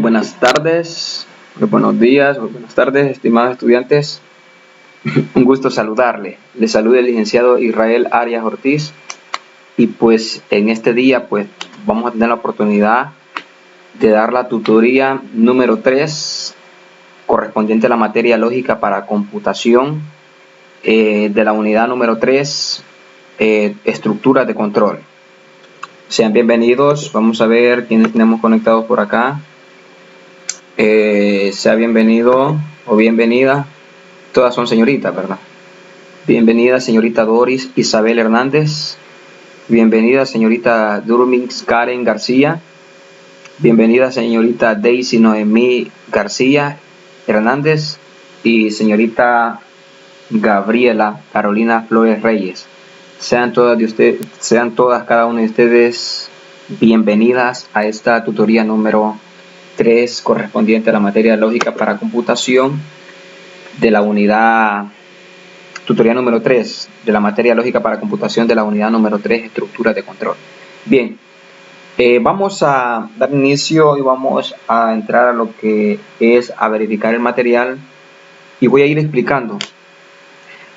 buenas tardes, muy buenos días, muy buenas tardes, estimados estudiantes. Un gusto saludarle. Le saluda el licenciado Israel Arias Ortiz. Y pues en este día pues vamos a tener la oportunidad de dar la tutoría número 3 correspondiente a la materia lógica para computación de la unidad número 3, estructuras de control. Sean bienvenidos. Vamos a ver quiénes tenemos conectados por acá. Sea bienvenido o bienvenida. Todas son señoritas, ¿verdad? Bienvenida señorita Doris Isabel Hernández. Bienvenida señorita Durmix Karen García. Bienvenida señorita Daisy Noemí García Hernández. Y señorita Gabriela Carolina Flores Reyes. Sean todas cada una de ustedes bienvenidas a esta tutoría número 3 correspondiente a la materia lógica para computación de la unidad, tutoría número 3 de la materia lógica para computación de la unidad número 3, estructuras de control. Bien, vamos a dar inicio y vamos a entrar a lo que es a verificar el material y voy a ir explicando,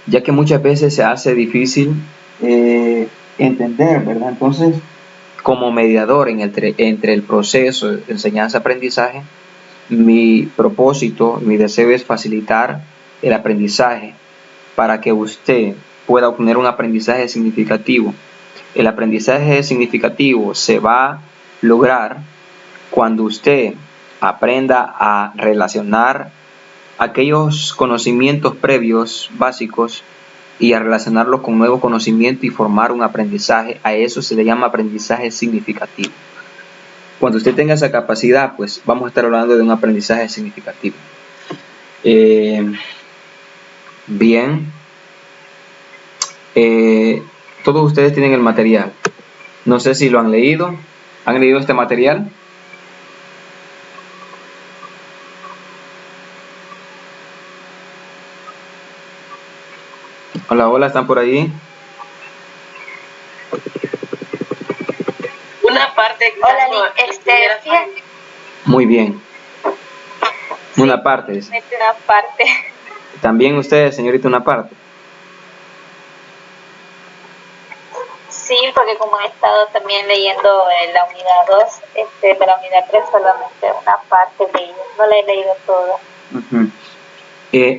ya que muchas veces se hace difícil entender, ¿verdad? Entonces, como mediador entre el proceso de enseñanza-aprendizaje, mi propósito, mi deseo es facilitar el aprendizaje para que usted pueda obtener un aprendizaje significativo. El aprendizaje significativo se va a lograr cuando usted aprenda a relacionar aquellos conocimientos previos básicos y a relacionarlos con nuevo conocimiento y formar un aprendizaje. A eso se le llama aprendizaje significativo. Cuando usted tenga esa capacidad, pues vamos a estar hablando de un aprendizaje significativo. Bien. Todos ustedes tienen el material. No sé si lo han leído. ¿Han leído este material? Hola, hola, ¿están por ahí? Una parte. Hola, Muy bien. Sí, una parte. Una parte. También usted, señorita, una parte. Sí, porque como he estado también leyendo la unidad 2, de la unidad 3 solamente una parte leí, no la he leído toda.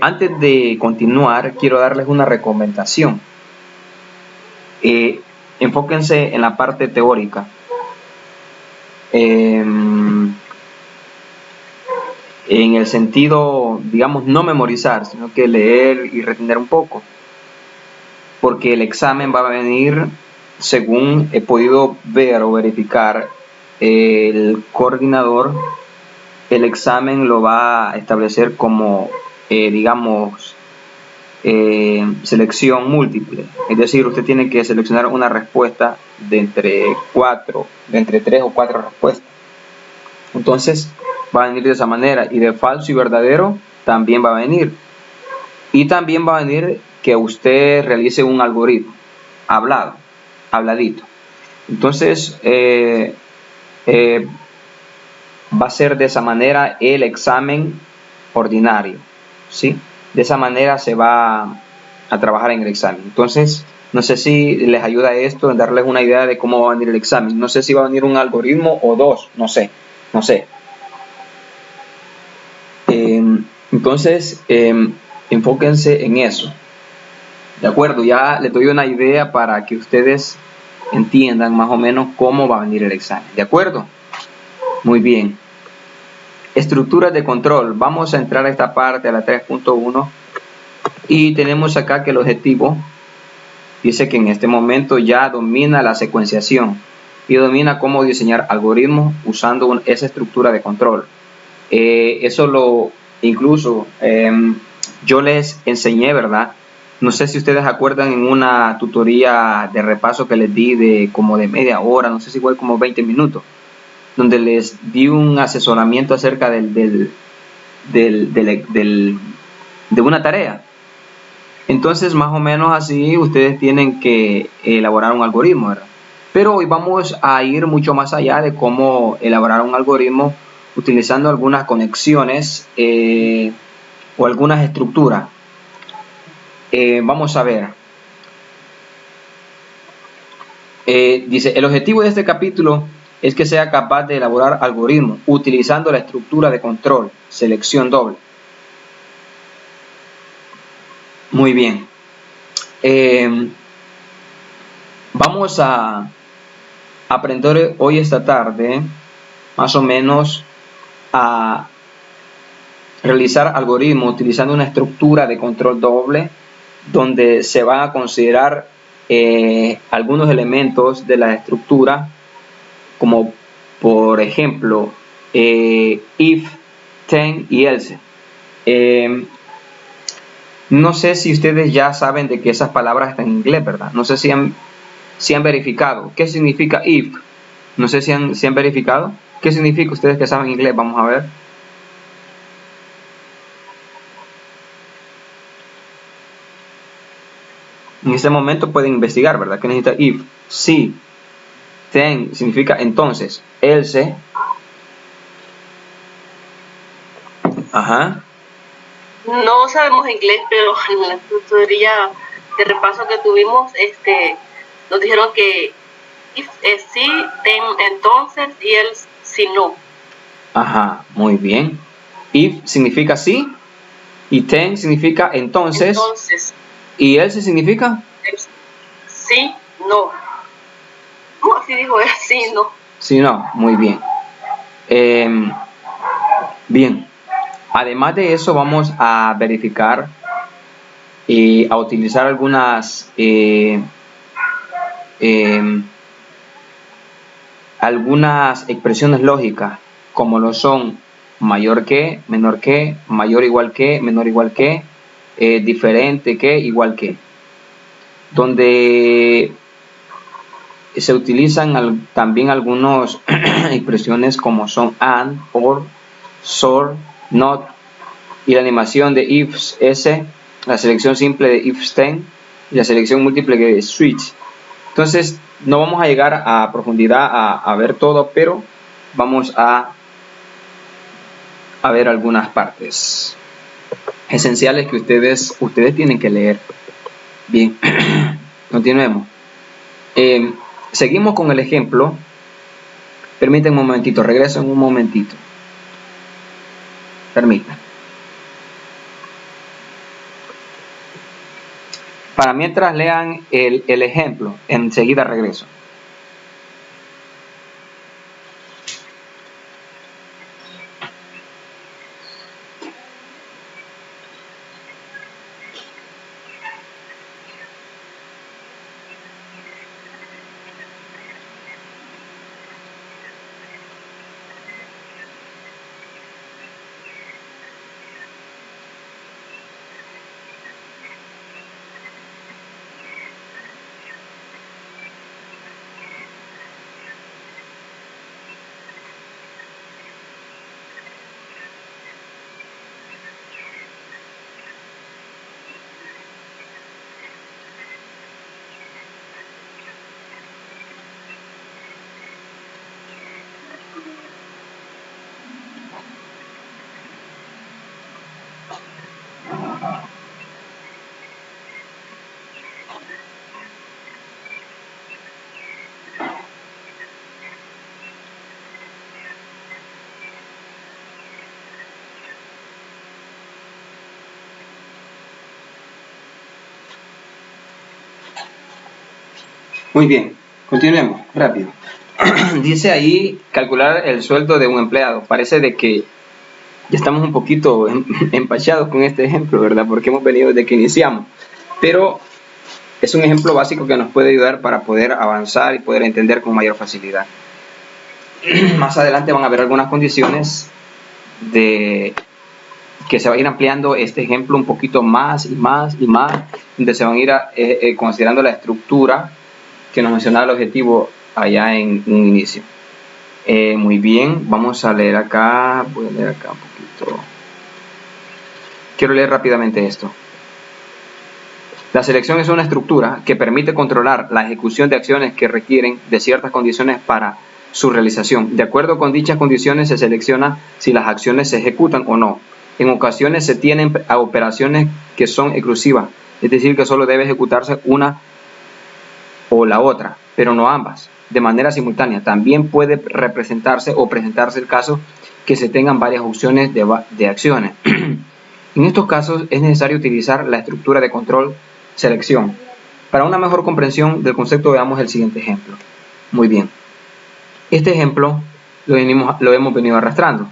Antes de continuar, quiero darles una recomendación. Enfóquense en la parte teórica. En el sentido, digamos, no memorizar, sino que leer y retener un poco. Porque el examen va a venir, según he podido ver o verificar, el coordinador, el examen lo va a establecer como, digamos, selección múltiple. Es decir, usted tiene que seleccionar una respuesta de entre 3 o 4 respuestas. Entonces va a venir de esa manera, y de falso y verdadero también va a venir, y también va a venir que usted realice un algoritmo habladito. Entonces va a ser de esa manera el examen ordinario, ¿sí? De esa manera se va a trabajar en el examen. Entonces, no sé si les ayuda esto en darles una idea de cómo va a venir el examen. No sé si va a venir un algoritmo o dos, no sé. Entonces, enfóquense en eso. De acuerdo, ya les doy una idea para que ustedes entiendan más o menos cómo va a venir el examen. ¿De acuerdo? Muy bien. Estructuras de control. Vamos a entrar a esta parte, a la 3.1. Y tenemos acá que el objetivo dice que en este momento ya domina la secuenciación y domina cómo diseñar algoritmos usando esa estructura de control. Eso incluso yo les enseñé, ¿verdad? No sé si ustedes acuerdan en una tutoría de repaso que les di de como de media hora, no sé si fue como 20 minutos, donde les di un asesoramiento acerca de una tarea. Entonces, más o menos así, ustedes tienen que elaborar un algoritmo, ¿verdad? Pero hoy vamos a ir mucho más allá de cómo elaborar un algoritmo utilizando algunas conexiones o algunas estructuras. Vamos a ver. Dice, el objetivo de este capítulo es que sea capaz de elaborar algoritmos utilizando la estructura de control, selección doble. Muy bien. Vamos a aprender hoy esta tarde más o menos a realizar algoritmos utilizando una estructura de control doble donde se van a considerar algunos elementos de la estructura, como por ejemplo if, then y else. No sé si ustedes ya saben de que esas palabras están en inglés, ¿verdad? No sé si han verificado. ¿Qué significa if? No sé si han verificado. ¿Qué significa ustedes que saben inglés? Vamos a ver. En este momento pueden investigar, ¿verdad? ¿Qué necesita if? Sí. Then significa entonces. Else. Ajá. No sabemos inglés, pero en la tutoría de repaso que tuvimos, nos dijeron que if es sí, then entonces y el si no. Ajá, muy bien. If significa sí y then significa entonces. ¿Y else significa? Sí, no. ¿Cómo así dijo él? Sí, no. Sí, no, muy bien. Bien. Además de eso, vamos a verificar y a utilizar algunas expresiones lógicas, como lo son mayor que, menor que, mayor igual que, menor igual que, diferente que, igual que, donde se utilizan también algunas expresiones como son and, or, so, not, y la animación de if, ese, la selección simple de if, then, y la selección múltiple de switch. Entonces, no vamos a llegar a profundidad a ver todo, pero vamos a ver algunas partes esenciales que ustedes tienen que leer. Bien, continuemos. Seguimos con el ejemplo. Permítanme un momentito, regreso en un momentito. Permítanme. Para mientras lean el ejemplo, enseguida regreso. Muy bien, continuemos, rápido. Dice ahí calcular el sueldo de un empleado. Parece de que ya estamos un poquito empachados con este ejemplo, ¿verdad? Porque hemos venido desde que iniciamos. Pero es un ejemplo básico que nos puede ayudar para poder avanzar y poder entender con mayor facilidad. Más adelante van a haber algunas condiciones de que se va a ir ampliando este ejemplo un poquito más y más y más, donde se van a ir considerando la estructura que nos mencionaba el objetivo allá en un inicio. Muy bien, vamos a leer acá, voy a leer acá un poquito. Quiero leer rápidamente esto. La selección es una estructura que permite controlar la ejecución de acciones que requieren de ciertas condiciones para su realización. De acuerdo con dichas condiciones se selecciona si las acciones se ejecutan o no. En ocasiones se tienen a operaciones que son exclusivas, es decir, que solo debe ejecutarse una o la otra, pero no ambas, de manera simultánea. También puede representarse o presentarse el caso que se tengan varias opciones de acciones. En estos casos es necesario utilizar la estructura de control selección. Para una mejor comprensión del concepto veamos el siguiente ejemplo. Muy bien. Este ejemplo lo hemos venido arrastrando.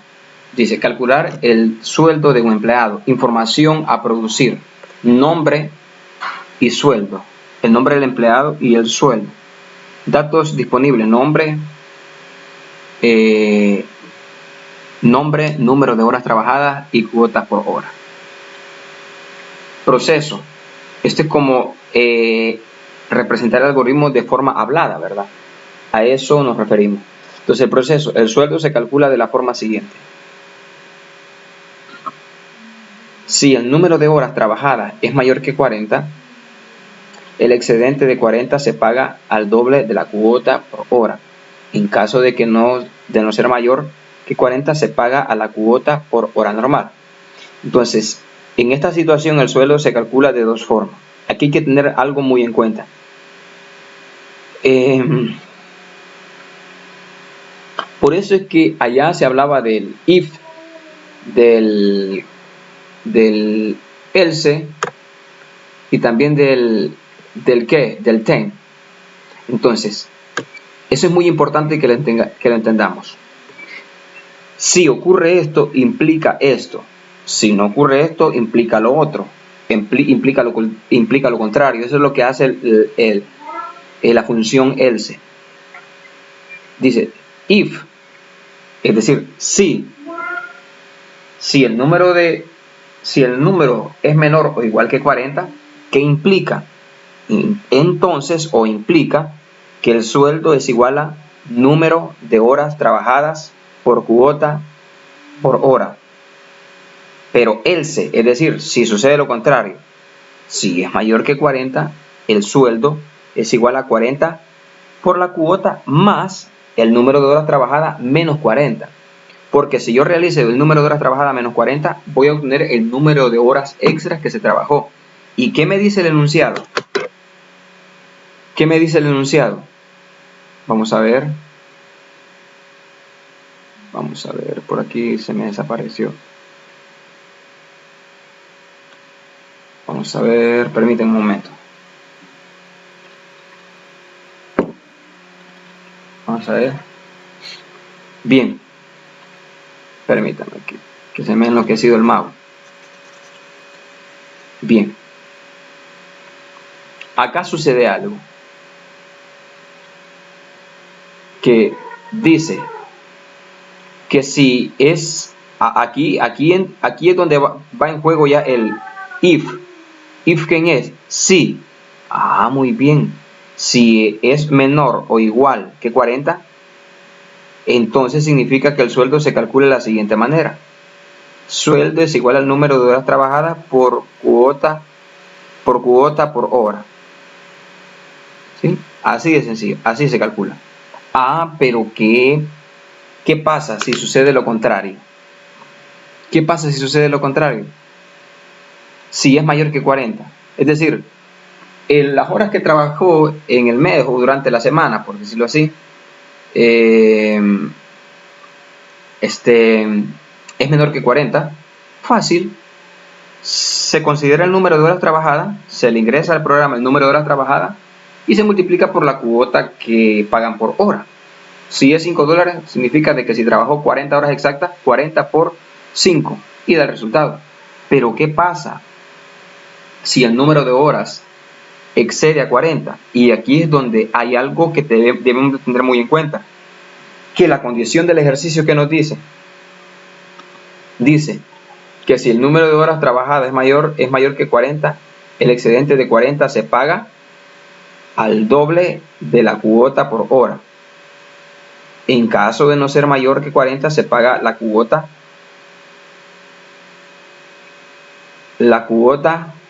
Dice, calcular el sueldo de un empleado. Información a producir. Nombre y sueldo. El nombre del empleado y el sueldo. Datos disponibles. Nombre, número de horas trabajadas y cuotas por hora. Proceso. Este es como representar el algoritmo de forma hablada, ¿verdad? A eso nos referimos. Entonces el proceso, el sueldo se calcula de la forma siguiente. Si el número de horas trabajadas es mayor que 40, el excedente de 40 se paga al doble de la cuota por hora. En caso de no ser mayor que 40, se paga a la cuota por hora normal. Entonces, en esta situación el sueldo se calcula de dos formas. Aquí hay que tener algo muy en cuenta. Por eso es que allá se hablaba del if, del else y también del then. Entonces, eso es muy importante que lo entendamos. Si ocurre esto, implica esto. Si no ocurre esto, implica lo otro. Implica lo contrario. Eso es lo que hace la función else. Dice if, es decir, si el número es menor o igual que 40, ¿qué implica? Entonces, o implica que el sueldo es igual a número de horas trabajadas por cuota por hora. Pero else, es decir, si sucede lo contrario, si es mayor que 40, el sueldo es igual a 40 por la cuota más el número de horas trabajadas menos 40. Porque si yo realizo el número de horas trabajadas menos 40, voy a obtener el número de horas extras que se trabajó. ¿Y qué me dice el enunciado? ¿Qué me dice el enunciado? Vamos a ver. Por aquí se me desapareció. Vamos a ver, permítanme un momento. Vamos a ver. Bien. Permítanme que se me ha enloquecido el mouse. Bien. Acá sucede algo. Que dice que si es aquí es donde va en juego ya el if. If, ¿quién es? Si. Muy bien. Si es menor o igual que 40, entonces significa que el sueldo se calcula de la siguiente manera. Sueldo es igual al número de horas trabajadas por cuota por hora. ¿Sí? Así de sencillo. Así se calcula. Pero ¿qué pasa si sucede lo contrario? ¿Qué pasa si sucede lo contrario? Si es mayor que 40. Es decir, las horas que trabajó en el mes o durante la semana, por decirlo así, es menor que 40. Fácil. Se considera el número de horas trabajadas, se le ingresa al programa el número de horas trabajadas y se multiplica por la cuota que pagan por hora. Si es $5, significa de que si trabajó 40 horas exactas, 40 por 5 y da el resultado. Pero ¿qué pasa si el número de horas excede a 40? Y aquí es donde hay algo que debemos tener muy en cuenta. Que la condición del ejercicio que nos dice que si el número de horas trabajadas es mayor que 40, el excedente de 40 se paga al doble de la cuota por hora. En caso de no ser mayor que 40, se paga la cuota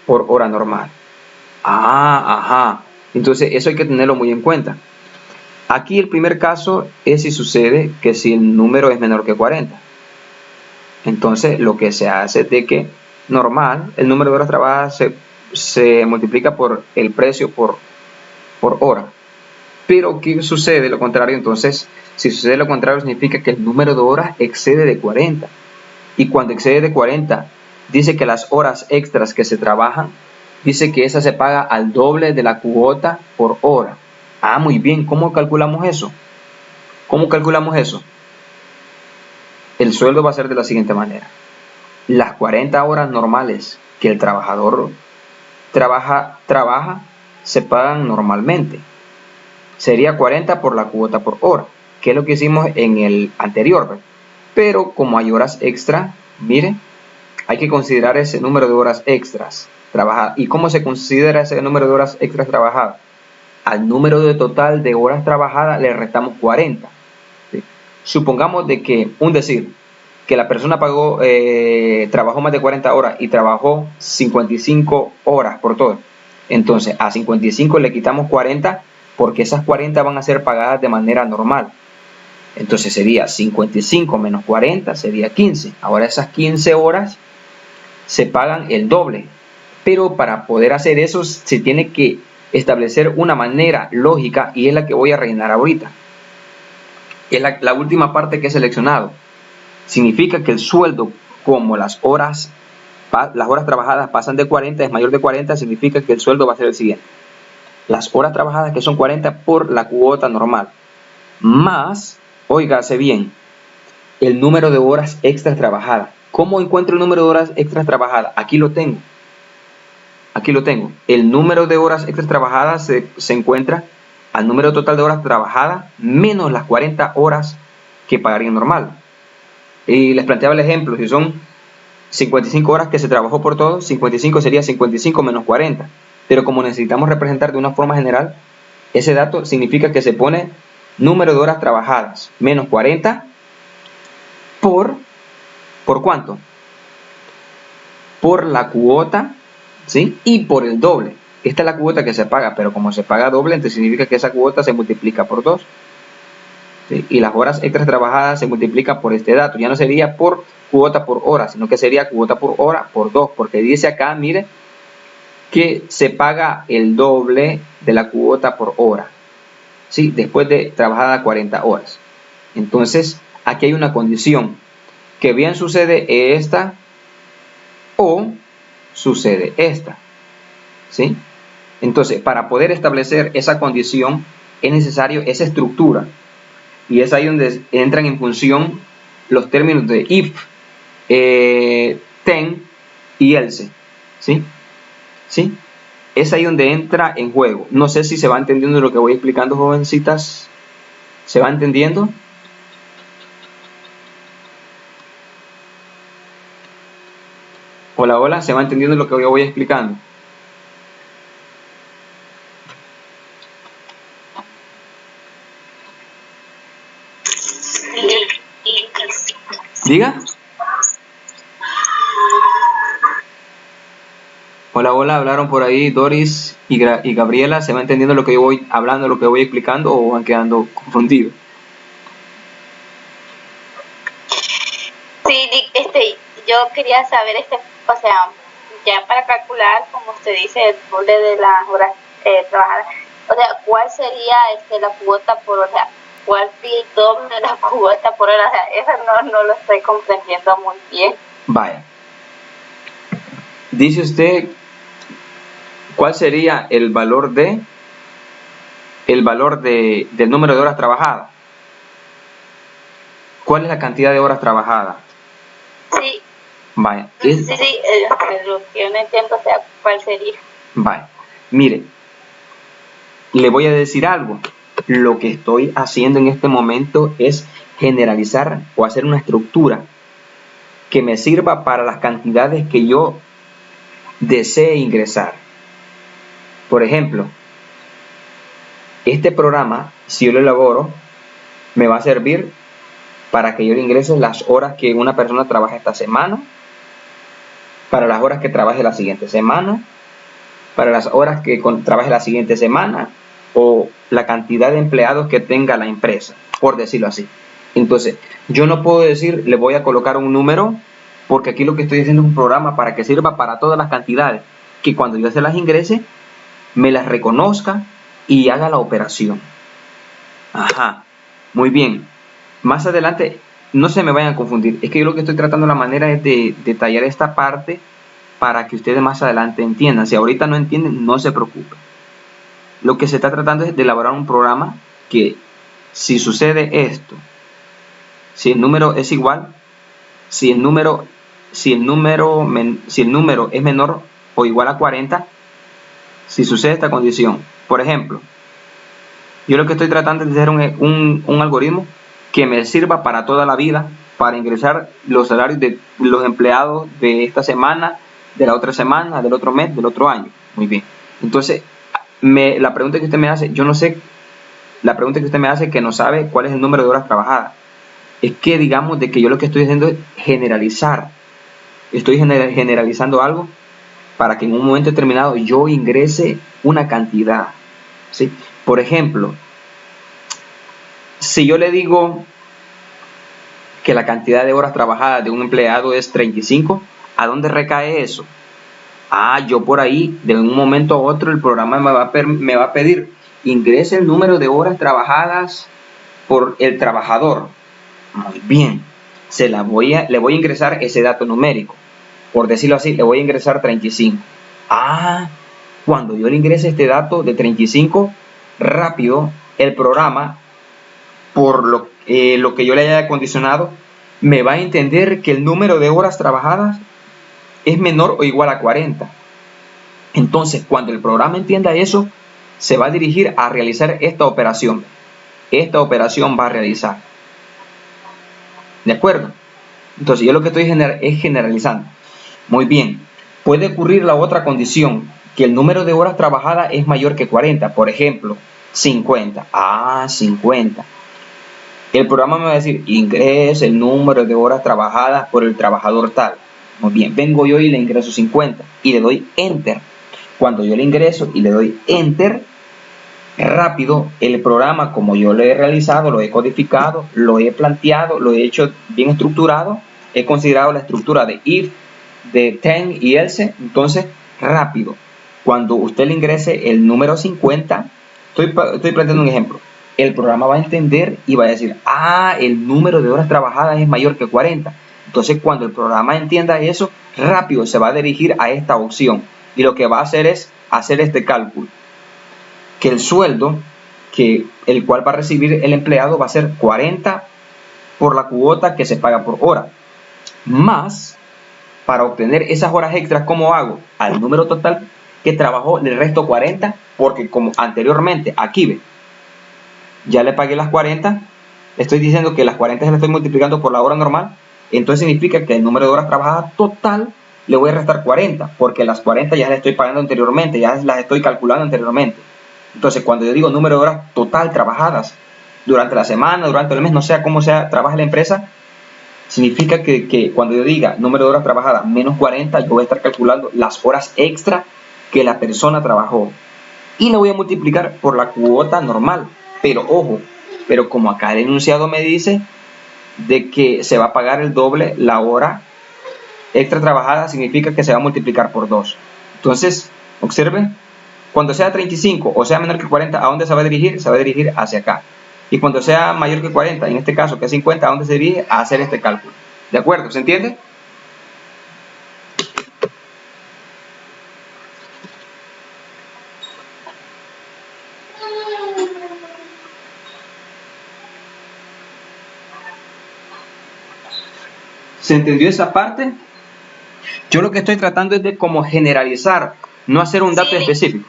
por hora normal. Entonces eso hay que tenerlo muy en cuenta. Aquí el primer caso es si sucede que si el número es menor que 40. Entonces lo que se hace es de que normal, el número de horas trabajadas se multiplica por el precio por hora. Pero ¿qué sucede lo contrario? Entonces, si sucede lo contrario, significa que el número de horas excede de 40. Y cuando excede de 40, dice que las horas extras que se trabajan, dice que esa se paga al doble de la cuota por hora. Ah, muy bien. ¿Cómo calculamos eso? ¿Cómo calculamos eso? El sueldo va a ser de la siguiente manera. Las 40 horas normales que el trabajador trabaja se pagan normalmente. Sería 40 por la cuota por hora, que es lo que hicimos en el anterior, ¿verdad? Pero como hay horas extra, mire, hay que considerar ese número de horas extras trabajadas. ¿Y cómo se considera ese número de horas extras trabajadas? Al número de total de horas trabajadas le restamos 40. ¿Sí? Supongamos de que, que la persona trabajó más de 40 horas y trabajó 55 horas por todo. Entonces, a 55 le quitamos 40 porque esas 40 van a ser pagadas de manera normal. Entonces sería 55 menos 40, sería 15. Ahora esas 15 horas se pagan el doble. Pero para poder hacer eso se tiene que establecer una manera lógica y es la que voy a rellenar ahorita. Es la última parte que he seleccionado. Significa que el sueldo, como las horas trabajadas pasan de 40, es mayor de 40, significa que el sueldo va a ser el siguiente. Las horas trabajadas, que son 40 por la cuota normal, más, óigase bien, el número de horas extras trabajadas. ¿Cómo encuentro el número de horas extras trabajadas? Aquí lo tengo. El número de horas extras trabajadas se encuentra al número total de horas trabajadas menos las 40 horas que pagarían normal. Y les planteaba el ejemplo, si son 55 horas que se trabajó por todo, 55 sería 55 menos 40. Pero como necesitamos representar de una forma general, ese dato significa que se pone número de horas trabajadas menos 40 ¿por cuánto? Por la cuota, ¿sí? Y por el doble. Esta es la cuota que se paga, pero como se paga doble, entonces significa que esa cuota se multiplica por 2. ¿Sí? Y las horas extras trabajadas se multiplica por este dato. Ya no sería por cuota por hora, sino que sería cuota por hora por 2, porque dice acá, mire, que se paga el doble de la cuota por hora, ¿sí? Después de trabajada 40 horas. Entonces, aquí hay una condición, que bien sucede esta o sucede esta, ¿sí? Entonces, para poder establecer esa condición, es necesario esa estructura, y es ahí donde entran en función los términos de if, then y else, ¿sí? ¿Sí? Es ahí donde entra en juego. No sé si se va entendiendo lo que voy explicando, jovencitas. ¿Se va entendiendo? Hola, hola. ¿Se va entendiendo lo que yo voy explicando? Diga. Hola, hola, hablaron por ahí Doris y Gabriela. ¿Se va entendiendo lo que yo voy hablando, lo que voy explicando, o van quedando confundidos? Sí, yo quería saber, o sea, ya para calcular, como usted dice, el doble de las horas trabajadas, o sea, ¿cuál sería la cuota por hora? ¿Cuál sería el doble de la cuota por hora? O sea, eso no lo estoy comprendiendo muy bien. Vaya. Dice usted, ¿cuál sería el valor del número de horas trabajadas? ¿Cuál es la cantidad de horas trabajadas? Sí. Vaya. Sí, lo que yo no entiendo, o sea, ¿cuál sería? Vaya. Mire, le voy a decir algo. Lo que estoy haciendo en este momento es generalizar o hacer una estructura que me sirva para las cantidades que yo desee ingresar. Por ejemplo, este programa, si yo lo elaboro, me va a servir para que yo le ingrese las horas que una persona trabaja esta semana, para las horas que trabaje la siguiente semana, para las horas que trabaje la siguiente semana, o la cantidad de empleados que tenga la empresa, por decirlo así. Entonces, yo no puedo decir, le voy a colocar un número, porque aquí lo que estoy haciendo es un programa para que sirva para todas las cantidades, que cuando yo se las ingrese, me las reconozca y haga la operación. Ajá, muy bien. Más adelante, no se me vayan a confundir, es que yo lo que estoy tratando la manera es de detallar esta parte para que ustedes más adelante entiendan. Si ahorita no entienden, no se preocupen. Lo que se está tratando es de elaborar un programa que, si sucede esto, si el número es igual, si el número es menor o igual a 40, si sucede esta condición, por ejemplo, yo lo que estoy tratando es de hacer un algoritmo que me sirva para toda la vida, para ingresar los salarios de los empleados de esta semana, de la otra semana, del otro mes, del otro año. Muy bien. Entonces, la pregunta que usted me hace, yo no sé, la pregunta que usted me hace que no sabe cuál es el número de horas trabajadas. Es que digamos de que yo lo que estoy haciendo es generalizar. Estoy generalizando algo para que en un momento determinado yo ingrese una cantidad, ¿sí? Por ejemplo, si yo le digo que la cantidad de horas trabajadas de un empleado es 35, ¿a dónde recae eso? Yo por ahí, de un momento a otro, el programa me va a pedir, ingrese el número de horas trabajadas por el trabajador. Muy bien, le voy a ingresar ese dato numérico. Por decirlo así, le voy a ingresar 35. Cuando yo le ingrese este dato de 35, rápido, el programa, por lo que yo le haya condicionado, me va a entender que el número de horas trabajadas es menor o igual a 40. Entonces, cuando el programa entienda eso, se va a dirigir a realizar esta operación. Esta operación va a realizar. ¿De acuerdo? Entonces, yo lo que estoy es generalizando. Muy bien. Puede ocurrir la otra condición, que el número de horas trabajadas es mayor que 40. Por ejemplo, 50. 50. El programa me va a decir, ingrese el número de horas trabajadas por el trabajador tal. Muy bien, vengo yo y le ingreso 50 y le doy Enter. Cuando yo le ingreso y le doy Enter, rápido, el programa, como yo lo he realizado, lo he codificado, lo he planteado, lo he hecho bien estructurado, he considerado la estructura de if, de then y else. Entonces, rápido, cuando usted le ingrese el número 50, estoy planteando un ejemplo, el programa va a entender y va a decir, el número de horas trabajadas es mayor que 40. Entonces, cuando el programa entienda eso, rápido se va a dirigir a esta opción y lo que va a hacer es hacer este cálculo, que el sueldo el cual va a recibir el empleado va a ser 40 por la cuota que se paga por hora, más, para obtener esas horas extras, ¿cómo hago? Al número total que trabajó le resto 40, porque como anteriormente aquí ve, ya le pagué las 40, estoy diciendo que las 40 se las estoy multiplicando por la hora normal, entonces significa que el número de horas trabajadas total le voy a restar 40, porque las 40 ya las estoy pagando anteriormente, ya las estoy calculando anteriormente. Entonces, cuando yo digo número de horas total trabajadas durante la semana, durante el mes, no sé cómo trabaja la empresa, significa que cuando yo diga número de horas trabajadas menos 40, yo voy a estar calculando las horas extra que la persona trabajó y lo voy a multiplicar por la cuota normal. Pero ojo, como acá el enunciado me dice de que se va a pagar el doble la hora extra trabajada, significa que se va a multiplicar por 2. Entonces, observen, cuando sea 35 o sea menor que 40, ¿a dónde se va a dirigir? Se va a dirigir hacia acá. Y cuando sea mayor que 40, en este caso que es 50, ¿a dónde se dirige? A hacer este cálculo. ¿De acuerdo? ¿Se entiende? ¿Se entendió esa parte? Yo lo que estoy tratando es de como generalizar, no hacer un dato específico.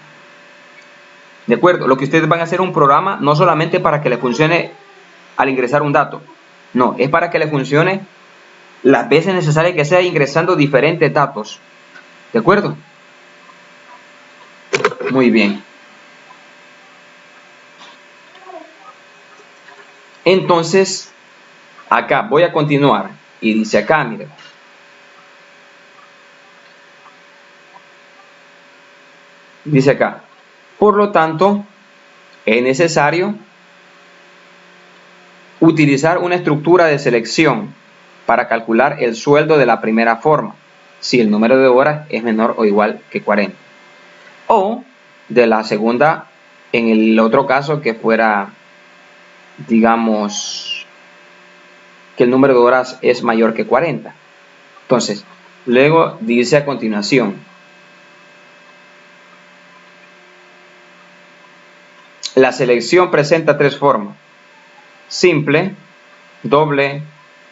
¿De acuerdo? Lo que ustedes van a hacer un programa no solamente para que le funcione al ingresar un dato. No, es para que le funcione las veces necesarias que sea ingresando diferentes datos. ¿De acuerdo? Muy bien. Entonces, acá voy a continuar. Y dice acá, miren. Dice acá. Por lo tanto, es necesario utilizar una estructura de selección para calcular el sueldo de la primera forma, si el número de horas es menor o igual que 40. O de la segunda, en el otro caso que fuera, digamos, que el número de horas es mayor que 40. Entonces, luego dice a continuación, la selección presenta tres formas: simple, doble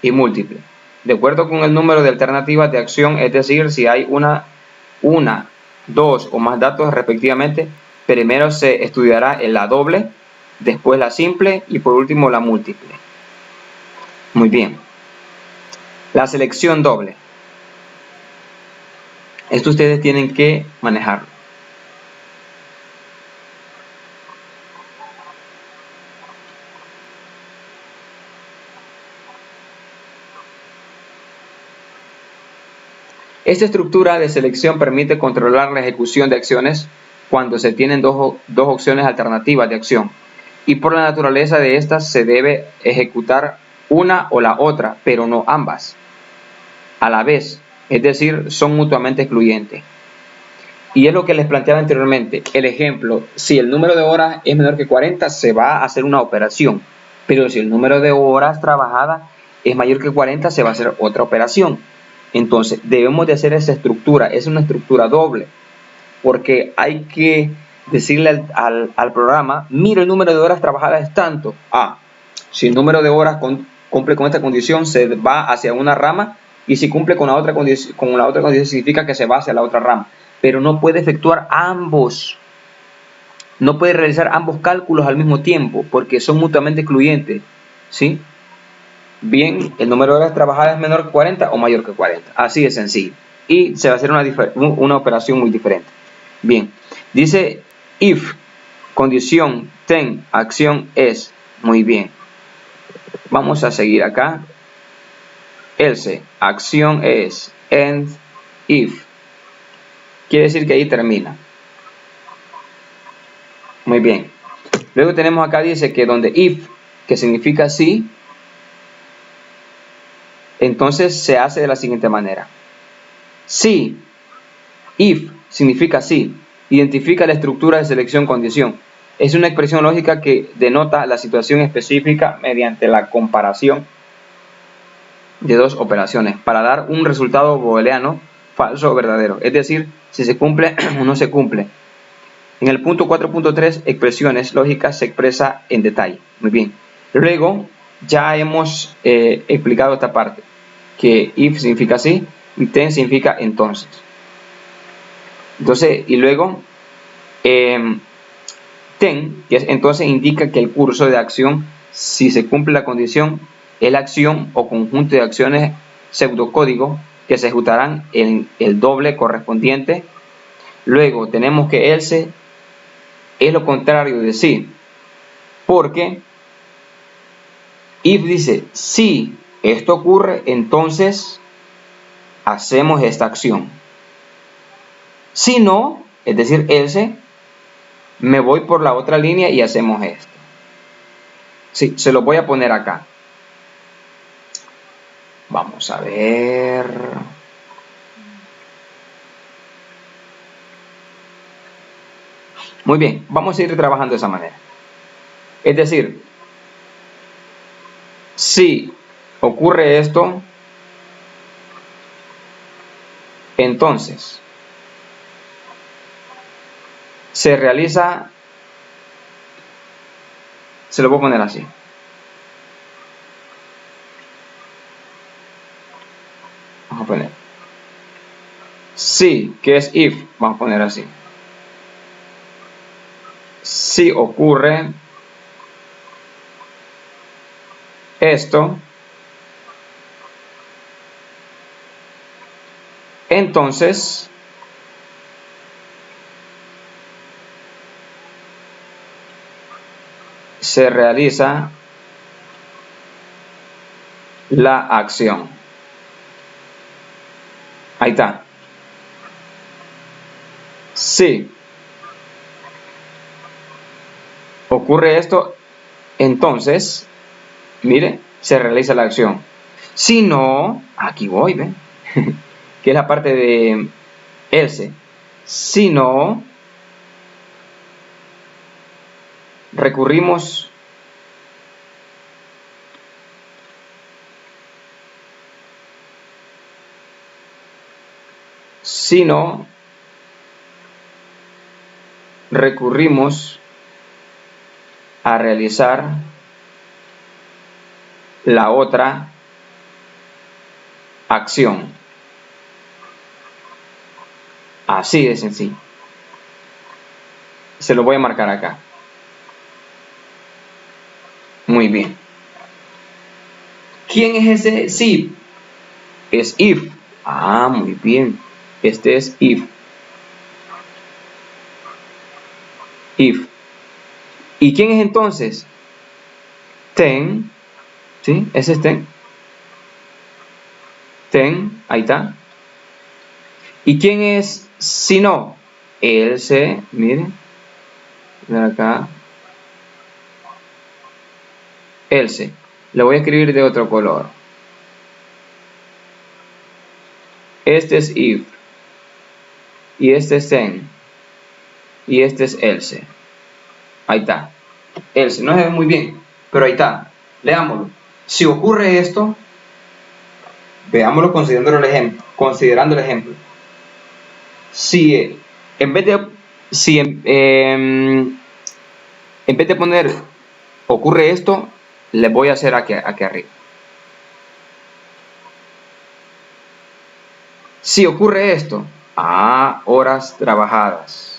y múltiple, de acuerdo con el número de alternativas de acción, es decir, si hay una, dos o más datos respectivamente. Primero se estudiará en la doble, después la simple y por último la múltiple. Muy bien. La selección doble. Esto ustedes tienen que manejarlo. Esta estructura de selección permite controlar la ejecución de acciones cuando se tienen dos opciones alternativas de acción, y por la naturaleza de estas se debe ejecutar una o la otra, pero no ambas a la vez, es decir, son mutuamente excluyentes. Y es lo que les planteaba anteriormente. El ejemplo, si el número de horas es menor que 40, se va a hacer una operación, pero si el número de horas trabajadas es mayor que 40, se va a hacer otra operación. Entonces debemos de hacer esa estructura, es una estructura doble, porque hay que decirle al programa, mira, el número de horas trabajadas es tanto. Si el número de horas cumple con esta condición, se va hacia una rama, y si cumple con la otra condición, significa que se va hacia la otra rama. Pero no puede efectuar ambos, no puede realizar ambos cálculos al mismo tiempo, porque son mutuamente excluyentes, ¿sí? Bien, el número de horas trabajadas es menor que 40 o mayor que 40, así de sencillo, y se va a hacer una operación muy diferente. Bien, dice if, condición, ten, acción es. Muy bien, vamos a seguir acá. Else, acción es, end, if, quiere decir que ahí termina. Muy bien, luego tenemos acá, dice que donde if, que significa sí, entonces se hace de la siguiente manera. Si, if, significa sí, identifica la estructura de selección condición. Es una expresión lógica que denota la situación específica mediante la comparación de dos operaciones para dar un resultado booleano, falso o verdadero, es decir, si se cumple o no se cumple. En el punto 4.3, expresiones lógicas, se expresa en detalle. Muy bien. Luego ya hemos explicado esta parte, que if significa sí y then significa entonces. Entonces, y luego then, que es entonces, indica que el curso de acción, si se cumple la condición, es la acción o conjunto de acciones pseudocódigo que se ejecutarán en el doble correspondiente. Luego tenemos que else es lo contrario de sí, porque if dice si esto ocurre, entonces hacemos esta acción. Si no, es decir, else, me voy por la otra línea y hacemos esto. Sí, se lo voy a poner acá. Vamos a ver. Muy bien, vamos a ir trabajando de esa manera. Es decir, si ocurre esto, entonces se realiza, se lo voy a poner así. Vamos a poner si, que es if, vamos a poner así. Si ocurre esto, entonces se realiza la acción. Ahí está. Si ocurre esto, entonces, mire, se realiza la acción. Si no, aquí voy, ¿ven? Que es la parte de else. Si no, recurrimos a realizar la otra acción. Así de sencillo. Se lo voy a marcar acá. Muy bien. ¿Quién es ese si? Es if. Ah, muy bien. Este es if. If. ¿Y quién es entonces? Then. ¿Sí? Ese es then. Then. Ahí está. ¿Y quién es si no? Else. Miren. Miren acá. Else. Le voy a escribir de otro color. Este es if. Y este es then. Y este es else. Ahí está. Else. No se ve muy bien, pero ahí está. Leámoslo. Si ocurre esto, veámoslo considerando el ejemplo. Si en vez de poner ocurre esto, le voy a hacer aquí arriba. Si ocurre esto, horas trabajadas.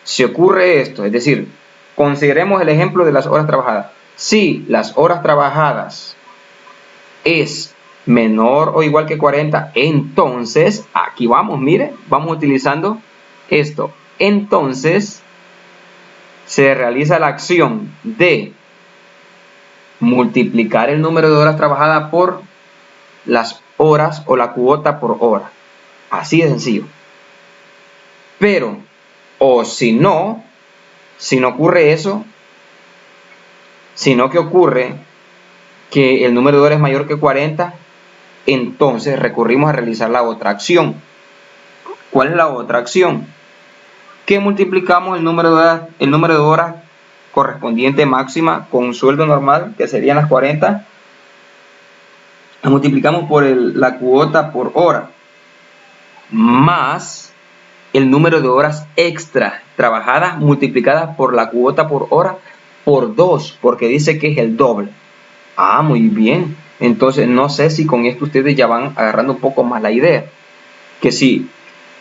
Si ocurre esto, es decir, consideremos el ejemplo de las horas trabajadas. Si las horas trabajadas es menor o igual que 40, entonces, aquí vamos, mire, vamos utilizando esto. Entonces, se realiza la acción de multiplicar el número de horas trabajadas por las horas o la cuota por hora. Así de sencillo. Pero, o si no ocurre eso, sino que ocurre que el número de horas es mayor que 40, entonces recurrimos a realizar la otra acción. ¿Cuál es la otra acción? Que multiplicamos el número de horas correspondiente máxima con un sueldo normal, que serían las 40, la multiplicamos por la cuota por hora, más el número de horas extra trabajadas multiplicadas por la cuota por hora por 2, porque dice que es el doble. Muy bien. Entonces, no sé si con esto ustedes ya van agarrando un poco más la idea. Que si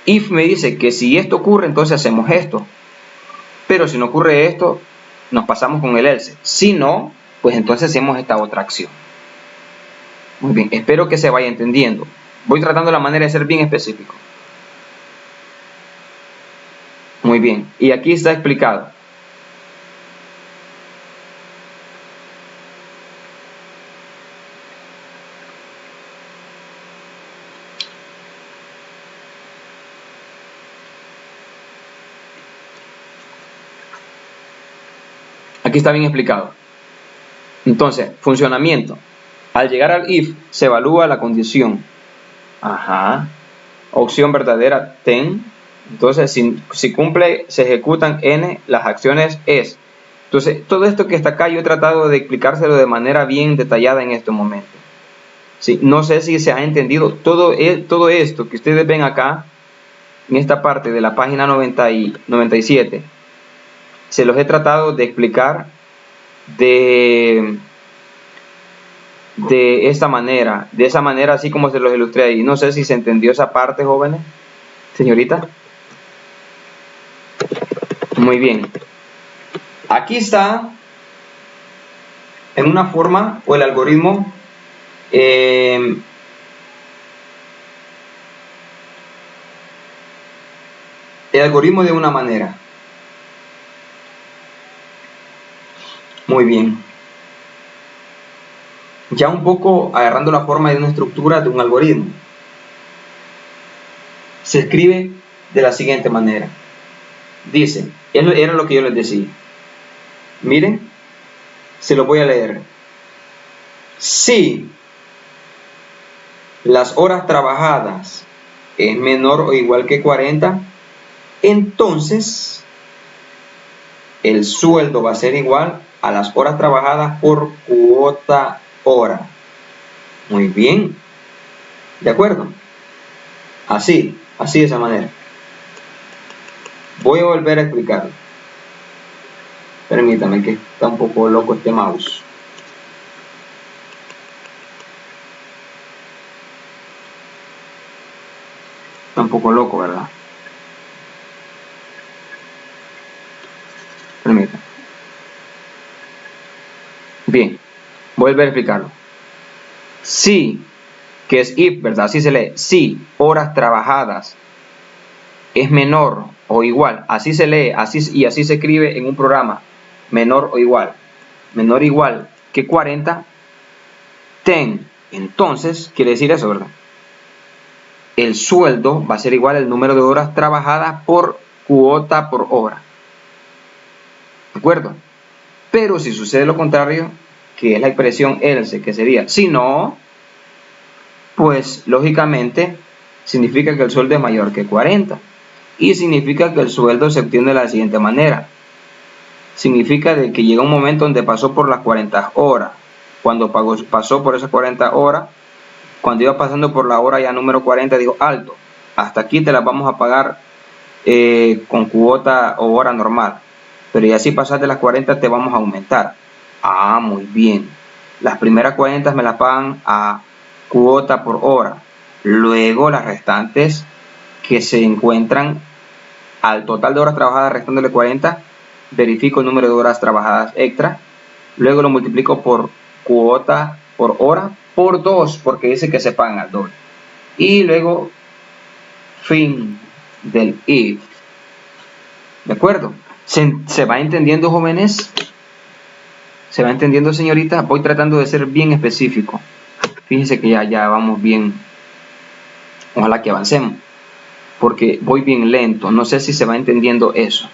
if me dice que si esto ocurre, entonces hacemos esto. Pero si no ocurre esto, nos pasamos con el else. Si no, pues entonces hacemos esta otra acción. Muy bien. Espero que se vaya entendiendo. Voy tratando la manera de ser bien específico. Muy bien. Y aquí está explicado. Aquí está bien explicado. Entonces, funcionamiento. Al llegar al if, se evalúa la condición. Opción verdadera, then. Entonces, si cumple, se ejecutan n, las acciones es. Entonces, todo esto que está acá, yo he tratado de explicárselo de manera bien detallada en este momento. ¿Sí? No sé si se ha entendido todo esto que ustedes ven acá, en esta parte de la página 97. Se los he tratado de explicar de esa manera así como se los ilustré ahí. No sé si se entendió esa parte, jóvenes, señorita. Muy bien. Aquí está en una forma o el algoritmo el algoritmo de una manera. Muy bien. Ya un poco agarrando la forma de una estructura de un algoritmo. Se escribe de la siguiente manera. Dice, era lo que yo les decía. Miren, se lo voy a leer. Si las horas trabajadas es menor o igual que 40, entonces el sueldo va a ser igual a las horas trabajadas por cuota hora. Muy bien. ¿De acuerdo? Así de esa manera. Voy a volver a explicarlo. Permítame que está un poco loco este mouse. Está un poco loco, ¿verdad? Permítame. Bien, voy a volver a explicarlo. Si, que es if, ¿verdad? Así se lee. Si horas trabajadas es menor o igual, así se lee, y así se escribe en un programa, menor o igual que 40, then, entonces, quiere decir eso, ¿verdad? El sueldo va a ser igual al número de horas trabajadas por cuota por hora. ¿De acuerdo? Pero si sucede lo contrario, que es la expresión else, que sería si no, pues lógicamente significa que el sueldo es mayor que 40. Y significa que el sueldo se obtiene de la siguiente manera. Significa de que llega un momento donde pasó por las 40 horas. Cuando pasó por esas 40 horas, cuando iba pasando por la hora ya número 40, dijo, alto, hasta aquí te las vamos a pagar con cuota o hora normal. Pero ya si pasas de las 40 te vamos a aumentar. Ah, muy bien. Las primeras 40 me las pagan a cuota por hora. Luego las restantes que se encuentran al total de horas trabajadas restándole 40, verifico el número de horas trabajadas extra, luego lo multiplico por cuota por hora por 2, porque dice que se pagan al doble. Y luego fin del if. ¿De acuerdo? ¿Se va entendiendo, jóvenes? ¿Se va entendiendo, señorita? Voy tratando de ser bien específico. Fíjense que ya vamos bien. Ojalá que avancemos, porque voy bien lento. No sé si se va entendiendo eso.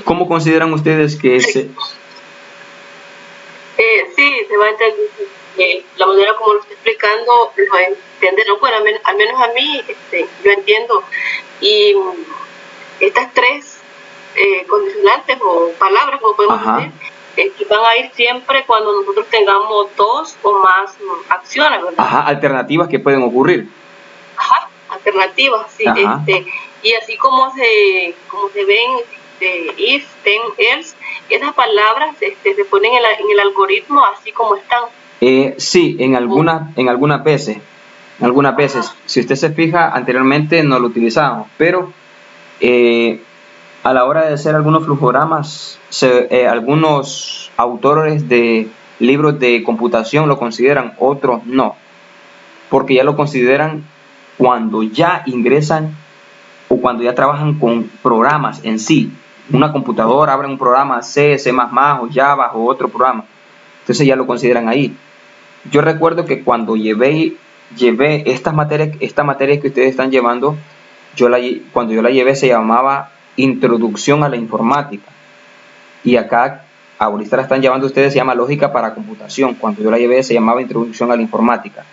¿Cómo consideran ustedes que ese? Sí, se va a entender. La manera como lo estoy explicando, lo entenderlo. Bueno, al menos a mí lo entiendo. Y estas tres condicionantes o palabras, como podemos decir, que van a ir siempre cuando nosotros tengamos dos o más acciones, ¿verdad? Ajá, alternativas que pueden ocurrir. Ajá, alternativas, sí. Y así como se ven if, then, else, esas palabras se ponen en el algoritmo así como están. Sí, en algunas veces. Si usted se fija, anteriormente no lo utilizábamos, pero a la hora de hacer algunos flujogramas, algunos autores de libros de computación lo consideran, otros no, porque ya lo consideran cuando ya ingresan o cuando ya trabajan con programas en sí. Una computadora abre un programa C, C++ o Java o otro programa, entonces ya lo consideran ahí. Yo recuerdo que cuando llevé esta materia que ustedes están llevando, cuando yo la llevé se llamaba Introducción a la Informática, y acá ahorita la están llevando ustedes, se llama Lógica para Computación. Cuando yo la llevé se llamaba Introducción a la Informática.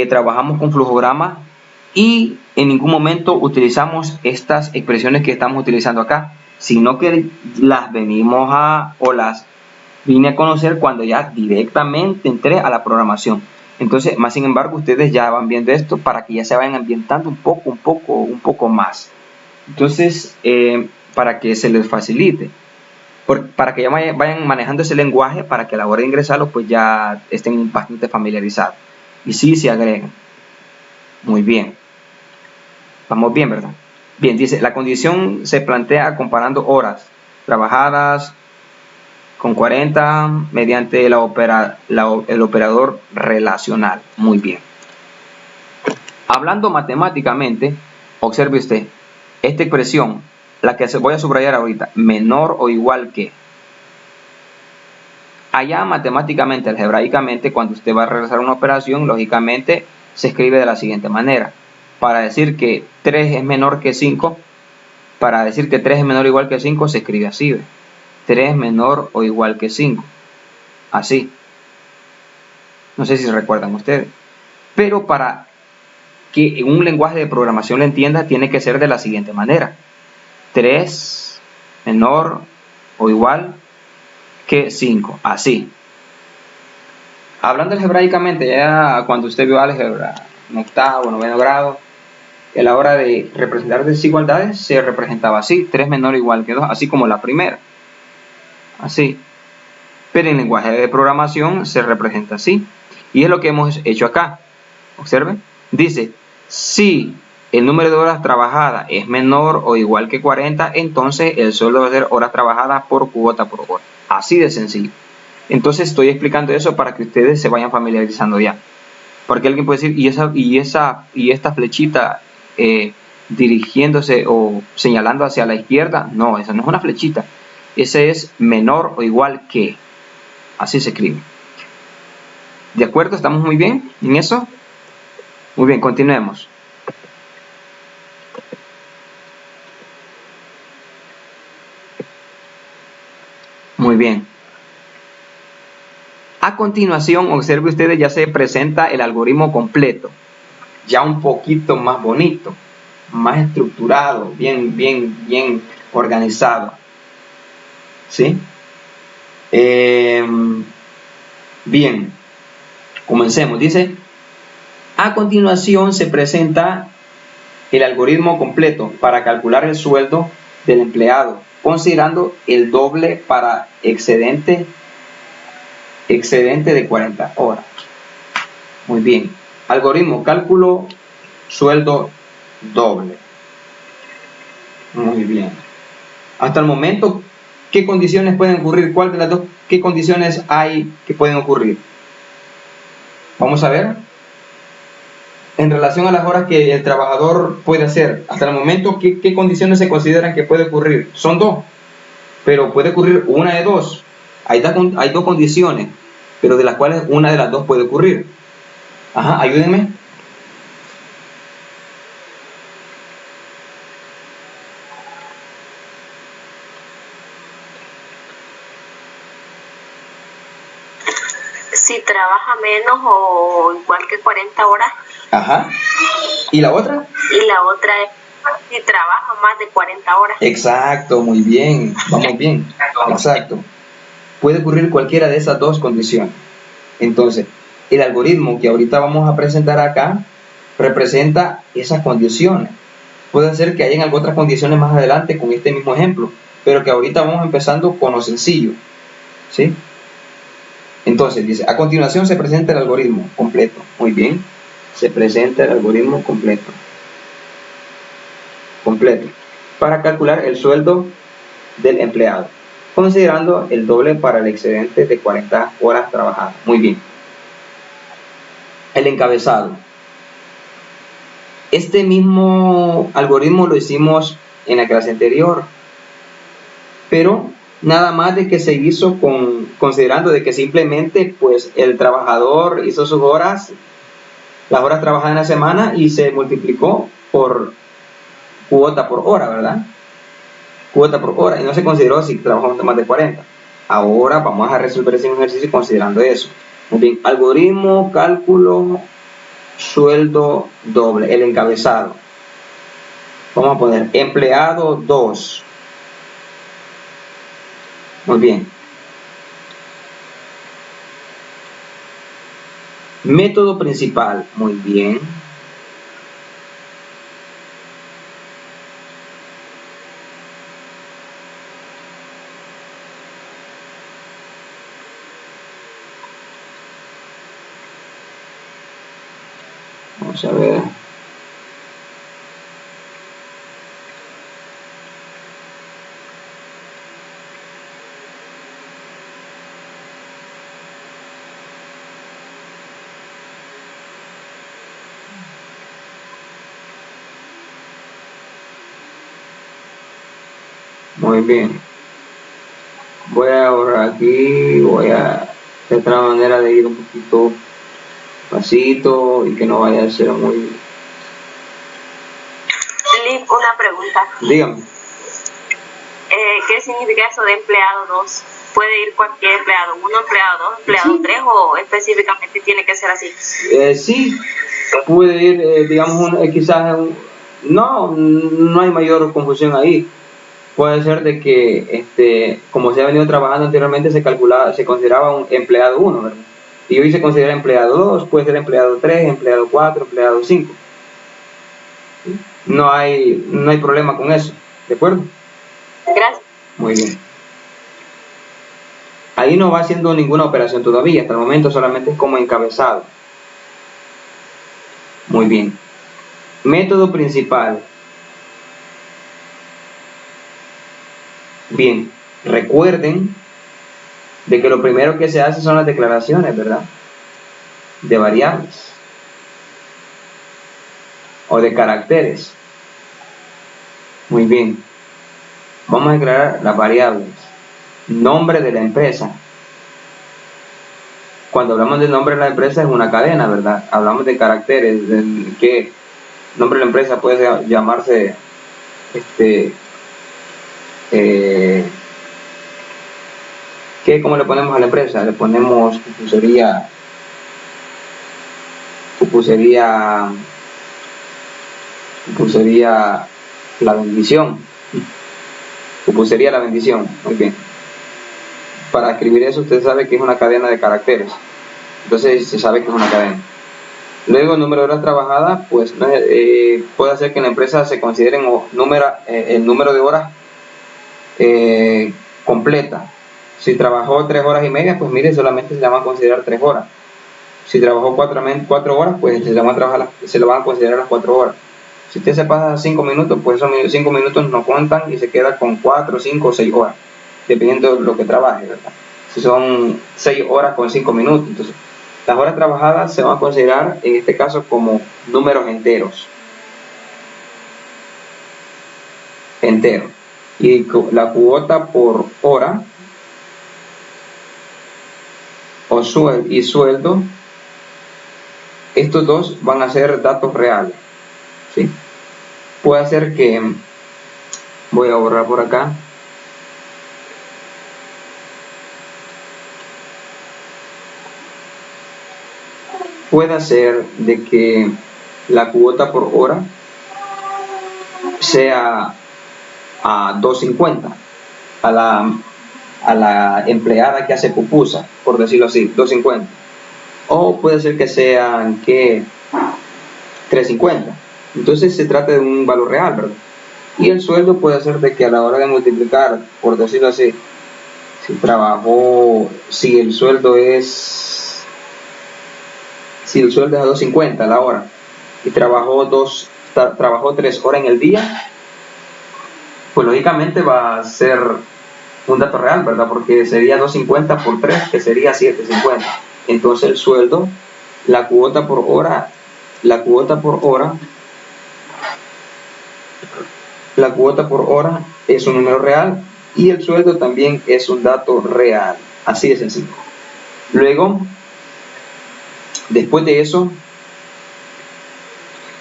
Trabajamos con flujogramas y en ningún momento utilizamos estas expresiones que estamos utilizando acá, sino que las las vine a conocer cuando ya directamente entré a la programación. Entonces, más sin embargo, ustedes ya van viendo esto para que ya se vayan ambientando un poco más. Entonces, para que se les facilite, para que ya vayan manejando ese lenguaje, para que a la hora de ingresarlo, pues ya estén bastante familiarizados. Y sí, se agregan. Muy bien. Vamos bien, ¿verdad? Bien, dice, la condición se plantea comparando horas trabajadas con 40 mediante el operador relacional. Muy bien. Hablando matemáticamente, observe usted, esta expresión, la que voy a subrayar ahorita, menor o igual que. Allá matemáticamente, algebraicamente, cuando usted va a realizar una operación, lógicamente se escribe de la siguiente manera. para decir que 3 es menor que 5, para decir que 3 es menor o igual que 5, se escribe así, ¿ve? 3 menor o igual que 5. Así. No sé si se recuerdan ustedes. Pero para que en un lenguaje de programación lo entienda, tiene que ser de la siguiente manera. 3 menor o igual que 5. Así. Hablando algebraicamente, ya cuando usted vio álgebra en octavo, noveno grado, a la hora de representar desigualdades se representaba así, 3 menor o igual que 2, así como la primera. Así. Pero en lenguaje de programación se representa así. Y es lo que hemos hecho acá. Observen. Dice, si el número de horas trabajadas es menor o igual que 40, entonces el sueldo va a ser horas trabajadas por cuota por hora. Así de sencillo. Entonces estoy explicando eso para que ustedes se vayan familiarizando ya. Porque alguien puede decir, y esta flechita dirigiéndose o señalando hacia la izquierda, no, esa no es una flechita. Ese es menor o igual que. Así se escribe. ¿De acuerdo? ¿Estamos muy bien en eso? Muy bien, continuemos. Muy bien. A continuación, observe ustedes, ya se presenta el algoritmo completo. Ya un poquito más bonito, más estructurado, bien organizado. ¿Sí? Bien. Comencemos. Dice, a continuación se presenta el algoritmo completo para calcular el sueldo del empleado, considerando el doble para excedente de 40 horas. Muy bien. Algoritmo, cálculo, sueldo doble. Muy bien. Hasta el momento, ¿qué condiciones pueden ocurrir? ¿Cuál de las dos? ¿Qué condiciones hay que pueden ocurrir? Vamos a ver. En relación a las horas que el trabajador puede hacer, hasta el momento, ¿qué condiciones se consideran que puede ocurrir? Son dos, pero puede ocurrir una de dos. Hay dos condiciones, pero de las cuales una de las dos puede ocurrir. Ajá, ayúdenme. Si trabaja menos o igual que 40 horas. Ajá. ¿Y la otra? Y la otra es si trabaja más de 40 horas. Exacto, muy bien. Vamos bien. Exacto. Puede ocurrir cualquiera de esas dos condiciones. Entonces, el algoritmo que ahorita vamos a presentar acá representa esas condiciones. Puede ser que hayan otras condiciones más adelante con este mismo ejemplo, pero que ahorita vamos empezando con lo sencillo. ¿Sí? Entonces, dice, a continuación se presenta el algoritmo completo. Muy bien. Se presenta el algoritmo completo. Para calcular el sueldo del empleado, considerando el doble para el excedente de 40 horas trabajadas. Muy bien. El encabezado. Este mismo algoritmo lo hicimos en la clase anterior, pero nada más de que se hizo considerando de que simplemente pues el trabajador hizo sus horas, las horas trabajadas en la semana y se multiplicó por cuota por hora, ¿verdad? Cuota por hora, y no se consideró si trabajamos más de 40. Ahora vamos a resolver ese ejercicio considerando eso. Muy bien, algoritmo, cálculo, sueldo doble, el encabezado. Vamos a poner empleado 2. Muy bien. Método principal, muy bien. Vamos a ver. Muy bien. Voy a ahorrar aquí, voy a de otra manera de ir un poquito pasito y que no vaya a ser muy una pregunta. Dígame. ¿Qué significa eso de empleado 2? ¿Puede ir cualquier empleado 1, empleado 2, empleado 3 o específicamente tiene que ser así? Sí, puede ir, digamos, quizás, no hay mayor confusión ahí. Puede ser de que, como se ha venido trabajando anteriormente, se consideraba un empleado 1, ¿verdad? Y hoy se considera empleado 2, puede ser empleado 3, empleado 4, empleado 5. No hay problema con eso, ¿de acuerdo? Gracias. Muy bien. Ahí no va haciendo ninguna operación todavía, hasta el momento solamente es como encabezado. Muy bien. Método principal. Bien, recuerden de que lo primero que se hace son las declaraciones, ¿verdad? De variables o de caracteres. Muy bien. Vamos a declarar las variables. Nombre de la empresa. Cuando hablamos del nombre de la empresa es una cadena, ¿verdad? Hablamos de caracteres, del que nombre de la empresa puede llamarse ¿cómo le ponemos a la empresa? Le ponemos pupusería La Bendición. Pupusería La Bendición. Muy bien. Para escribir eso usted sabe que es una cadena de caracteres. Entonces se sabe que es una cadena. Luego el número de horas trabajadas, pues puede hacer que en la empresa se consideren el número de horas completa. Si trabajó 3 horas y media, pues mire, solamente se le van a considerar 3 horas. Si trabajó 4 horas, pues se le van a considerar las 4 horas. Si usted se pasa 5 minutos, pues esos 5 minutos no cuentan y se queda con 4, 5 o 6 horas, dependiendo de lo que trabaje, ¿verdad? Si son 6 horas con 5 minutos, entonces las horas trabajadas se van a considerar en este caso como números enteros. Y la cuota por hora y sueldo, estos dos van a ser datos reales, ¿sí? Puede ser que, voy a borrar por acá, puede ser de que la cuota por hora sea a 2.50 a la empleada que hace pupusa, por decirlo así, 2.50. O puede ser que sean 3.50. Entonces se trata de un valor real, ¿verdad? Y el sueldo puede ser de que a la hora de multiplicar, por decirlo así, si el sueldo es a 2.50 a la hora y trabajó 3 horas en el día, pues lógicamente va a ser un dato real, ¿verdad? Porque sería 2.50 por 3, que sería 7.50. Entonces el sueldo, la cuota por hora es un número real y el sueldo también es un dato real. Así de sencillo. Luego, después de eso,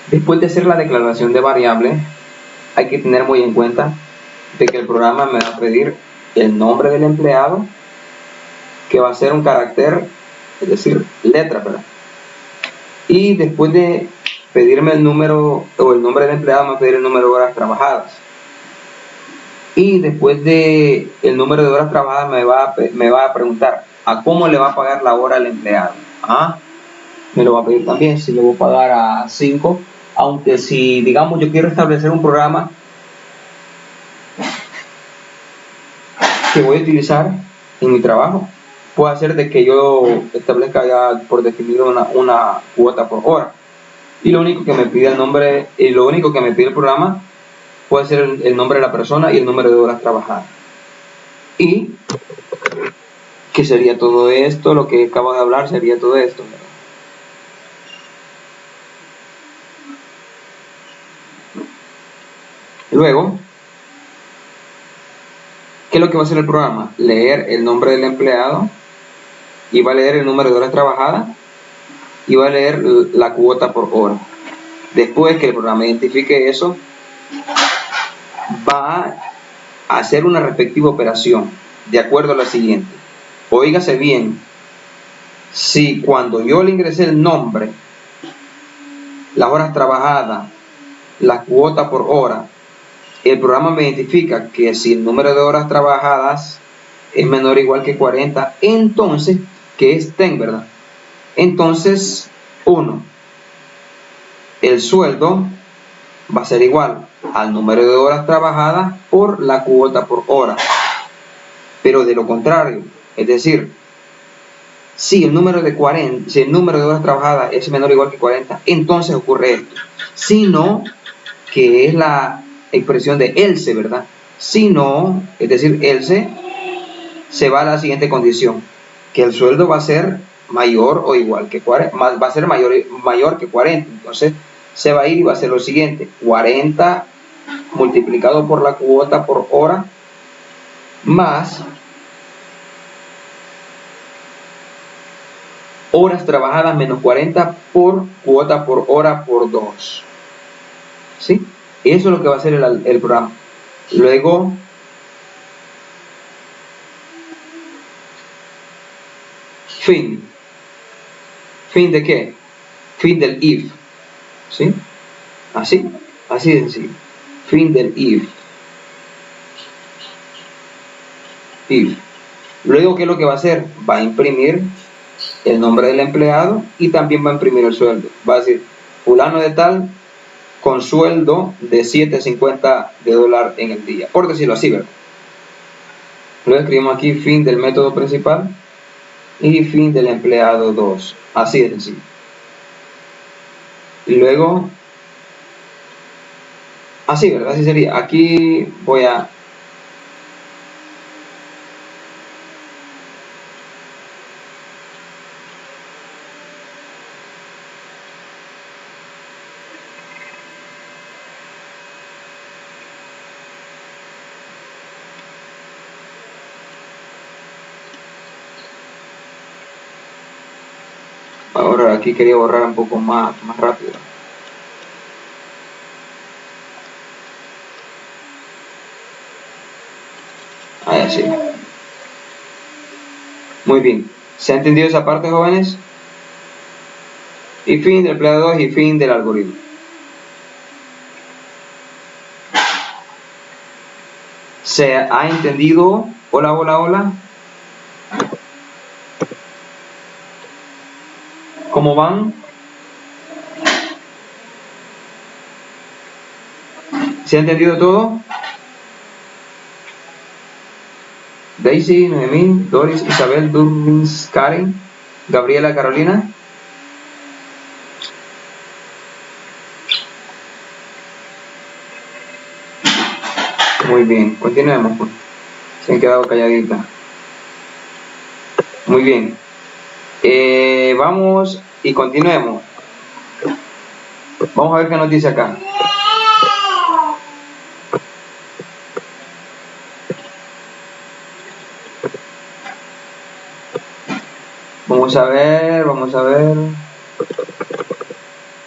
después de hacer la declaración de variable, hay que tener muy en cuenta de que el programa me va a pedir el nombre del empleado, que va a ser un carácter, es decir, letra, ¿verdad? Y después de pedirme el número o el nombre del empleado, me va a pedir el número de horas trabajadas. Y después de el número de horas trabajadas me va a preguntar a cómo le va a pagar la hora al empleado. Me lo va a pedir también si le voy a pagar a 5, aunque si, digamos, yo quiero establecer un programa que voy a utilizar en mi trabajo, puede hacer de que yo establezca ya por definido una cuota por hora, y lo único que me pide el programa puede ser el nombre de la persona y el número de horas trabajadas. Y que sería todo esto, lo que acabo de hablar sería todo esto, ¿verdad? Luego, ¿qué es lo que va a hacer el programa? Leer el nombre del empleado, y va a leer el número de horas trabajadas, y va a leer la cuota por hora. Después que el programa identifique eso, va a hacer una respectiva operación de acuerdo a la siguiente. Óigase bien, si cuando yo le ingresé el nombre, las horas trabajadas, la cuota por hora, el programa me identifica que si el número de horas trabajadas es menor o igual que 40, entonces, que es TEN, ¿verdad? Entonces, 1, el sueldo va a ser igual al número de horas trabajadas por la cuota por hora. Pero de lo contrario, es decir, si el número de horas trabajadas es menor o igual que 40, entonces ocurre esto. Si no, que es la expresión de else, ¿verdad? Si no, es decir, else, se va a la siguiente condición, que el sueldo va a ser mayor o igual que 40, va a ser mayor que 40. Entonces se va a ir y va a ser lo siguiente: 40 multiplicado por la cuota por hora más horas trabajadas menos 40 por cuota por hora por 2. ¿Sí? Eso es lo que va a hacer el programa. Luego, fin. ¿Fin de qué? Fin del if. ¿Sí? Así de sencillo. Fin del if. Luego, ¿qué es lo que va a hacer? Va a imprimir el nombre del empleado y también va a imprimir el sueldo. Va a decir, fulano de tal con sueldo de $7.50 en el día, por decirlo así, ¿verdad? Luego escribimos aquí fin del método principal y fin del empleado 2, así de sencillo. Y luego, así, ¿verdad? Así sería. Aquí voy a ahora aquí quería borrar un poco más rápido. Ahí así. Muy bien. ¿Se ha entendido esa parte, jóvenes? Y fin del empleado 2 y fin del algoritmo. ¿Se ha entendido? Hola, hola, hola. ¿Cómo van? ¿Se ha entendido todo? Daisy, Noemí, Doris, Isabel, Durmins, Karen, Gabriela, Carolina. Muy bien, continuemos, pues. Se han quedado calladitas. Muy bien. Vamos y continuemos. Vamos a ver qué nos dice acá. Vamos a ver.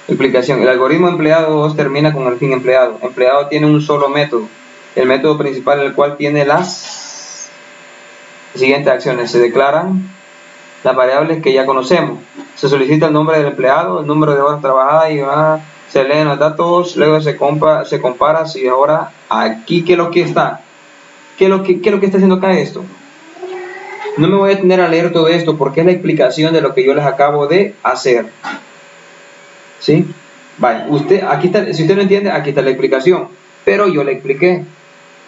Explicación. El algoritmo empleado 2 termina con el fin empleado. Empleado tiene un solo método. El método principal, el cual tiene las siguientes acciones. Se declaran las variables que ya conocemos. Se solicita el nombre del empleado, el número de horas trabajadas y se leen los datos. Luego se compara si ahora aquí qué es lo que está. ¿Qué es lo que está haciendo acá esto? No me voy a detener a leer todo esto porque es la explicación de lo que yo les acabo de hacer. ¿Sí? Vale, aquí está, si usted no entiende, aquí está la explicación. Pero yo le expliqué.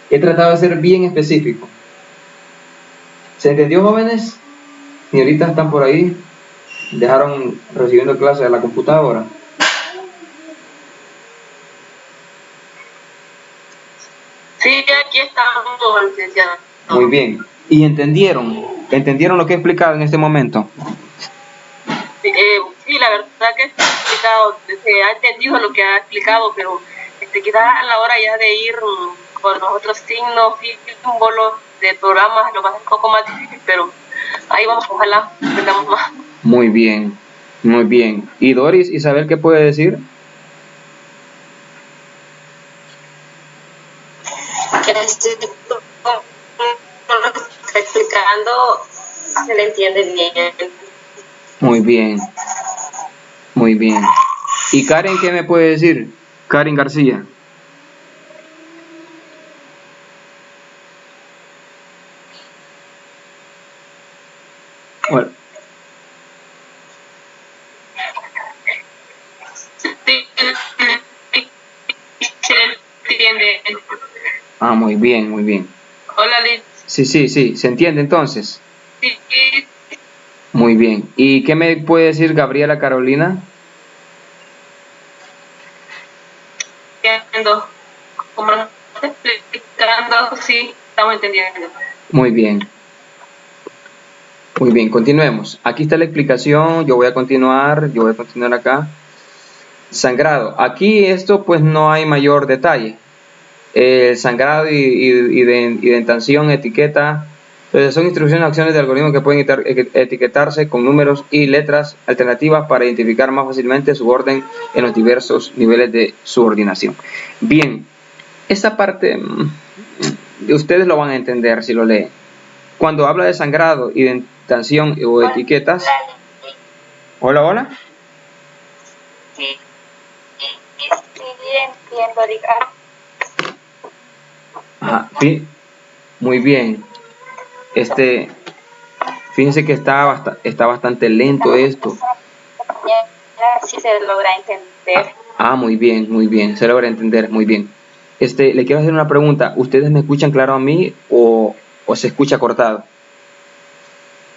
He tratado de ser bien específico. ¿Se entendió, jóvenes? Señoritas, están por ahí. Dejaron recibiendo clases a la computadora. Sí, aquí estamos, licenciado. Muy bien. ¿Y entendieron? ¿Entendieron lo que he explicado en este momento? Sí, la verdad que se ha entendido lo que ha explicado, pero quizás a la hora ya de ir con los otros signos y símbolos de programas lo va a ser un poco más difícil, pero ahí vamos, ojalá aprendamos más. Muy bien, muy bien. ¿Y Doris, Isabel, qué puede decir? está explicando, se le entiende bien. Muy bien. Muy bien. ¿Y Karen qué me puede decir? Karen García. Bueno. Se entiende. Ah, muy bien, muy bien. Hola, Liz. Sí, ¿se entiende entonces? Sí. Muy bien. ¿Y qué me puede decir Gabriela Carolina? Entiendo. Como lo está explicando, sí, estamos entendiendo. Muy bien. Muy bien, continuemos. Aquí está la explicación, yo voy a continuar acá. Sangrado. Aquí esto pues no hay mayor detalle. El sangrado y indentación, etiqueta, entonces son instrucciones, acciones de algoritmo que pueden etiquetarse con números y letras alternativas para identificar más fácilmente su orden en los diversos niveles de subordinación. Bien, esta parte ustedes lo van a entender si lo leen. Cuando habla de sangrado, indentación o etiquetas. Hola. Sí, entiendo, digamos. Ajá, sí, muy bien. Fíjense que está bastante lento esto. Sí se logra entender. Muy bien, se logra entender, muy bien. Le quiero hacer una pregunta. ¿Ustedes me escuchan claro a mí o se escucha cortado?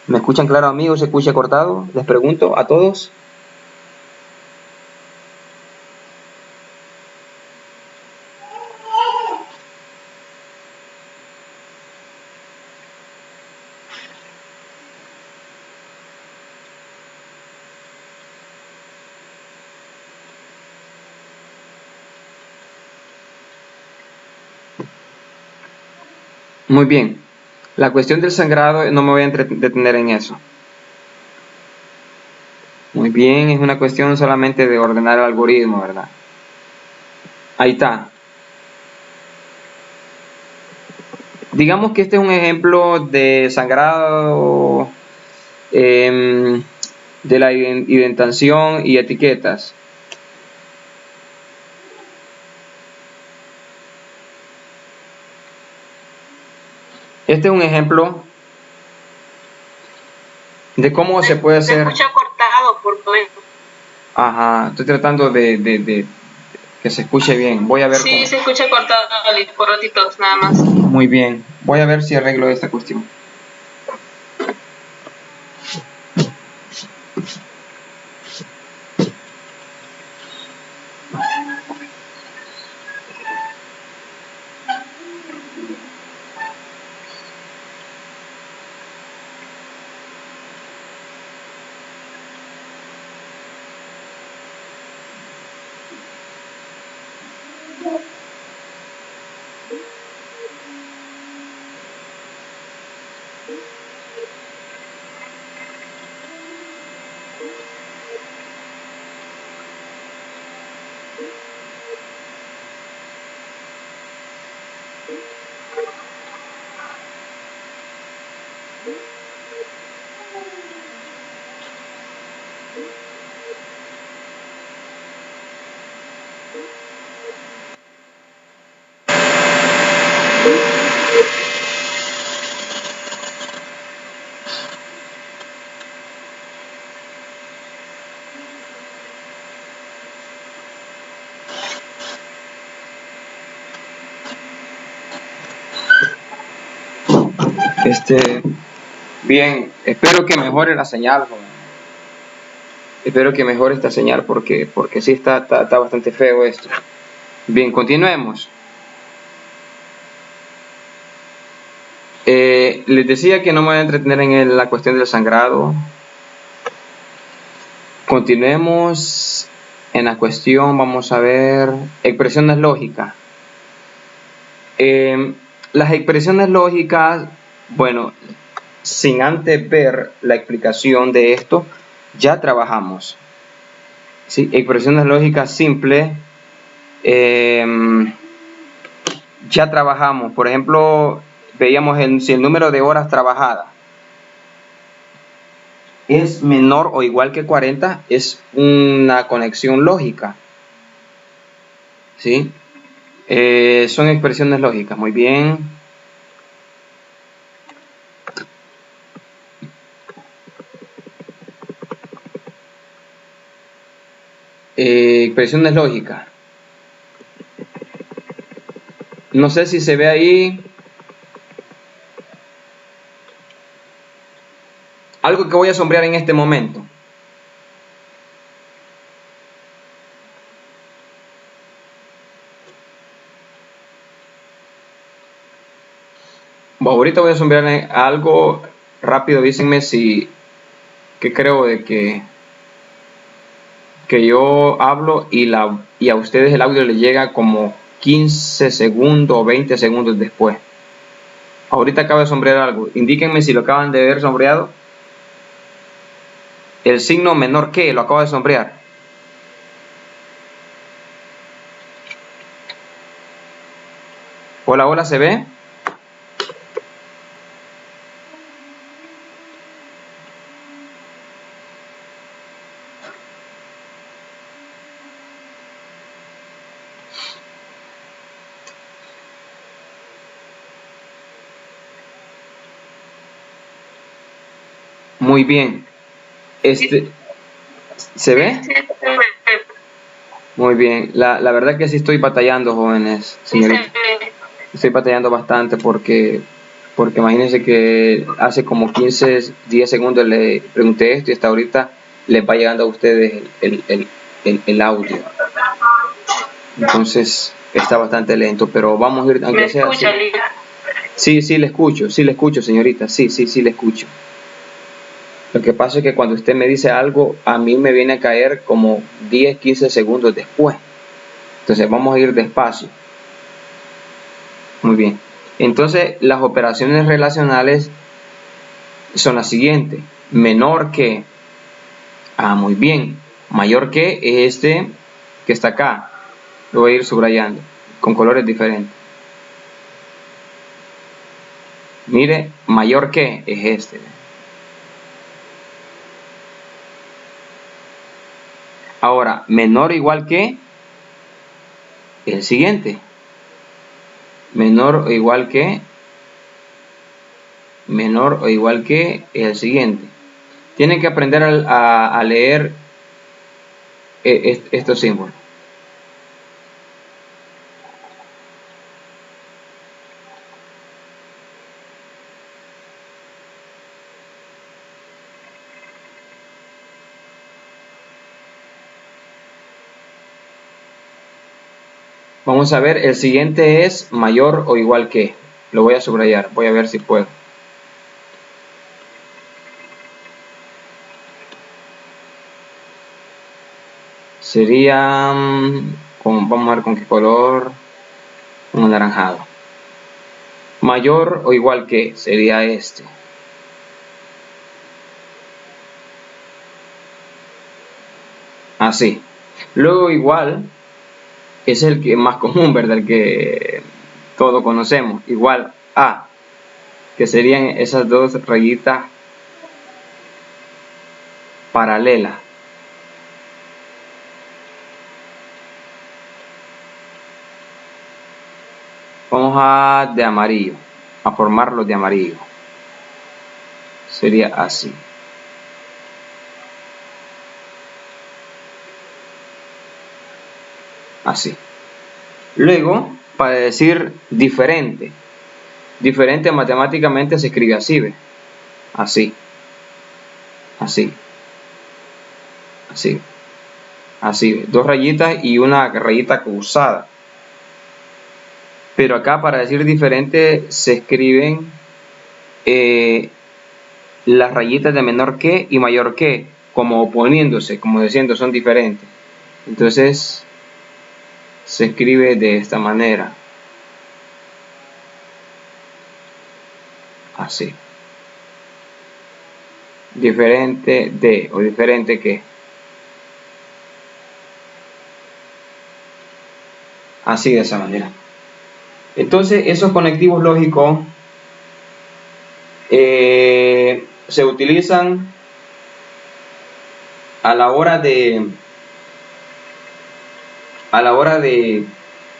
¿Me escuchan claro a mí o se escucha cortado? Les pregunto a todos. Muy bien. La cuestión del sangrado no me voy a detener en eso. Muy bien, es una cuestión solamente de ordenar el algoritmo, ¿verdad? Ahí está. Digamos que este es un ejemplo de sangrado de la indentación y etiquetas. Este es un ejemplo de cómo se puede hacer. Se escucha cortado por momentos. Ajá, estoy tratando de que se escuche bien. Voy a ver. Sí, se escucha cortado por ratitos, nada más. Muy bien, voy a ver si arreglo esta cuestión. Bien, espero que mejore la señal, joven. Espero que mejore esta señal porque sí está bastante feo esto. Bien, continuemos. Les decía que no me voy a entretener en la cuestión del sangrado. Continuemos en la cuestión, vamos a ver, expresiones lógicas. Las expresiones lógicas, bueno, sin antes ver la explicación de esto, ya trabajamos. ¿Sí? Expresiones lógicas simples. ya trabajamos. Por ejemplo, veíamos si el número de horas trabajadas es menor o igual que 40, es una conexión lógica, ¿sí? Son expresiones lógicas. Muy bien. Expresiones lógicas. No sé si se ve ahí algo que voy a sombrear en este momento. Bueno, ahorita voy a sombrear algo rápido. Dícenme si que creo de que yo hablo y a ustedes el audio les llega como 15 segundos o 20 segundos después. Ahorita acabo de sombrear algo. Indíquenme si lo acaban de ver sombreado. El signo menor que lo acabo de sombrear. Hola, hola, ¿se ve? Muy bien. ¿Se ve? Muy bien. La verdad que sí estoy batallando, jóvenes, señorita. Estoy batallando bastante porque imagínense que hace como 15, 10 segundos le pregunté esto y hasta ahorita les va llegando a ustedes el audio. Entonces está bastante lento, pero vamos a ir, aunque sea así. Sí, le escucho, señorita. Sí, le escucho. Lo que pasa es que cuando usted me dice algo, a mí me viene a caer como 10, 15 segundos después. Entonces vamos a ir despacio. Muy bien. Entonces las operaciones relacionales son las siguientes. Menor que. Muy bien. Mayor que es este que está acá. Lo voy a ir subrayando con colores diferentes. Mire, mayor que es este. Ahora, menor o igual que el siguiente. Menor o igual que el siguiente. Tienen que aprender a leer estos símbolos. Vamos a ver, el siguiente es mayor o igual que. Lo voy a subrayar, voy a ver si puedo. Sería, vamos a ver con qué color, un anaranjado. Mayor o igual que sería este. Así. Luego igual es el que más común, ¿verdad? El que todos conocemos. Igual a, que serían esas dos rayitas paralelas. Vamos de amarillo, a formarlo de amarillo. Sería así. Así. Luego, para decir diferente. Diferente matemáticamente se escribe así, ¿ve? Así. Así. Así. Así. Dos rayitas y una rayita cruzada. Pero acá para decir diferente se escriben las rayitas de menor que y mayor que, como oponiéndose, como diciendo son diferentes. Entonces se escribe de esta manera. Así. Diferente de o diferente que. Así de esa manera. Entonces, esos conectivos lógicos se utilizan a la hora de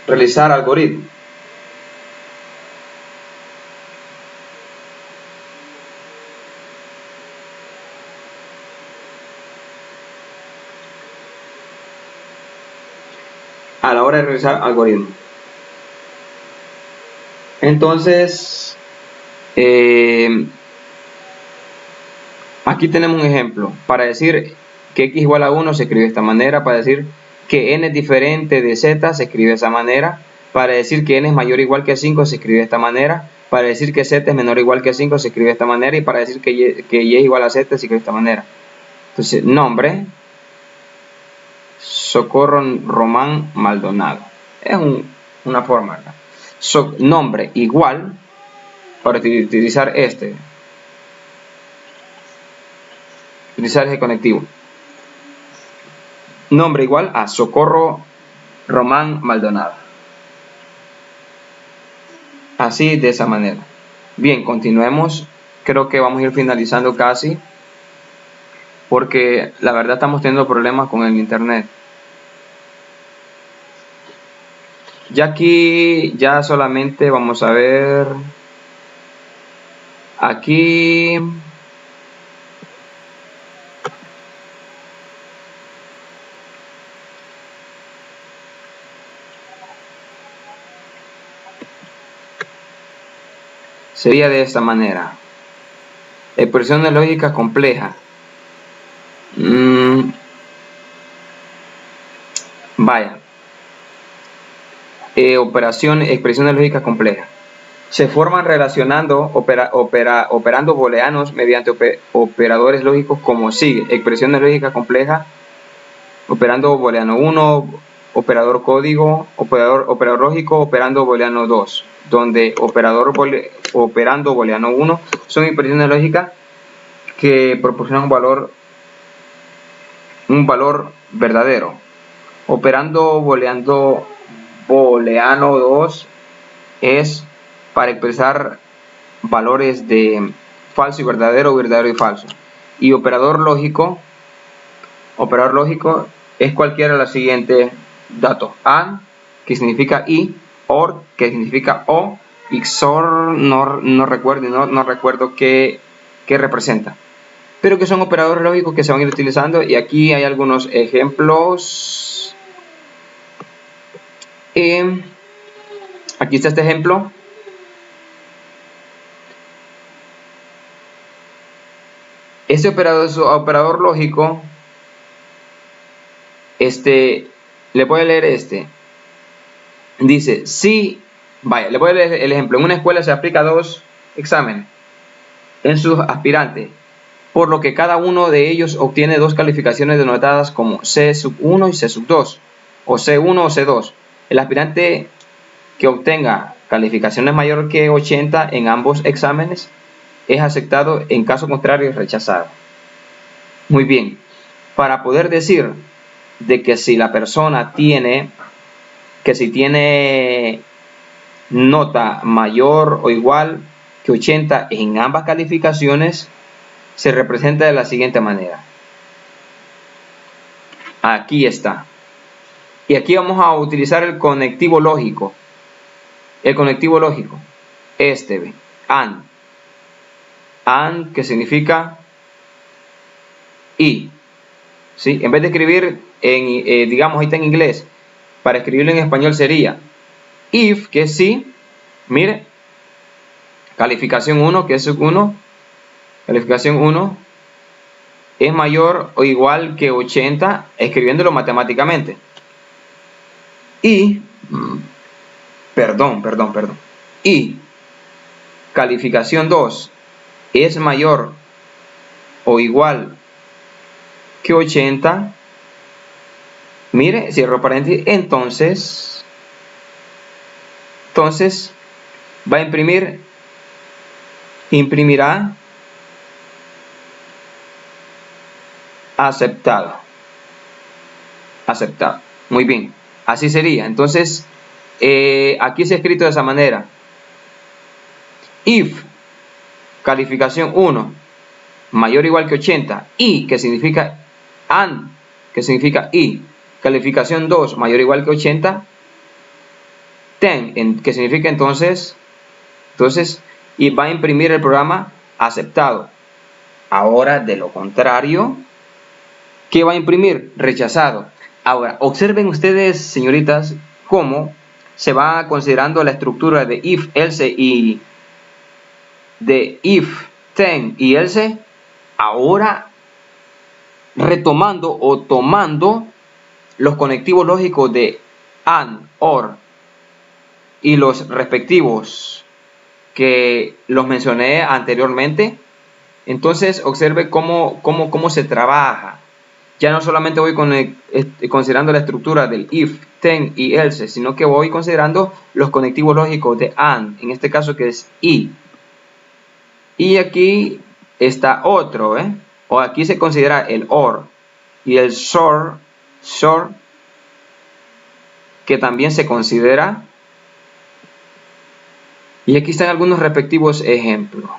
realizar algoritmos. A la hora de realizar algoritmos. Entonces, aquí tenemos un ejemplo. Para decir que x igual a 1 se escribe de esta manera. Para decir que n es diferente de z se escribe de esa manera. Para decir que n es mayor o igual que 5 se escribe de esta manera. Para decir que z es menor o igual que 5 se escribe de esta manera. Y para decir que y es igual a z se escribe de esta manera. Entonces, nombre, Socorro Román Maldonado. Es una forma, ¿verdad? Nombre igual, para utilizar utilizar ese conectivo. Nombre igual a Socorro Román Maldonado. Así, de esa manera. Bien, continuemos. Creo que vamos a ir finalizando casi, porque la verdad estamos teniendo problemas con el internet. Ya aquí, ya solamente vamos a ver. Aquí. Sería de esta manera. Expresiones lógicas complejas. Vaya. Expresiones lógicas complejas. Se forman relacionando, operando booleanos mediante operadores lógicos como sigue. Expresiones lógicas complejas, operando booleano 1, operador código, operador lógico, operando booleano 2, donde operando booleano 1 son expresiones lógicas que proporcionan un valor verdadero. Operando booleano 2 es para expresar valores de falso y verdadero, verdadero y falso. Y operador lógico es cualquiera de los siguientes datos: AND, que significa y; OR, que significa o; y XOR, no recuerdo qué representa, pero que son operadores lógicos que se van a ir utilizando. Y aquí hay algunos ejemplos. Aquí está este ejemplo. Este operador lógico, le puede leer dice, sí, vaya, le voy a leer el ejemplo. En una escuela se aplica 2 exámenes en sus aspirantes, por lo que cada uno de ellos obtiene 2 calificaciones denotadas como C1 y C2, o C1 o C2. El aspirante que obtenga calificaciones mayor que 80 en ambos exámenes es aceptado, en caso contrario es rechazado. Muy bien, para poder decir de que si la persona tiene nota mayor o igual que 80 en ambas calificaciones, se representa de la siguiente manera. Aquí está. Y aquí vamos a utilizar el conectivo lógico. El conectivo lógico, AND, que significa y. ¿Sí? En vez de escribir digamos, ahí está en inglés, para escribirlo en español sería if, que es sí. Mire, calificación 1, que es 1, calificación 1 es mayor o igual que 80, escribiéndolo matemáticamente. Y, perdón. Y calificación 2 es mayor o igual que 80. Mire, cierro paréntesis. Entonces va a imprimirá aceptado. Muy bien, así sería. Entonces, aquí se ha escrito de esa manera. If, calificación 1, mayor o igual que 80, y, que significa and, que significa y, calificación 2, mayor o igual que 80, then, que significa entonces, y va a imprimir el programa aceptado. Ahora, de lo contrario, ¿qué va a imprimir? Rechazado. Ahora, observen ustedes, señoritas, cómo se va considerando la estructura de if, else y de if, then y else. Ahora, retomando o tomando los conectivos lógicos de and, or y los respectivos que los mencioné anteriormente. Entonces, observe cómo se trabaja. Ya no solamente voy considerando la estructura del if, then y else, sino que voy considerando los conectivos lógicos de and, en este caso que es y. Y aquí está otro, o aquí se considera el or y el short, que también se considera. Y aquí están algunos respectivos ejemplos.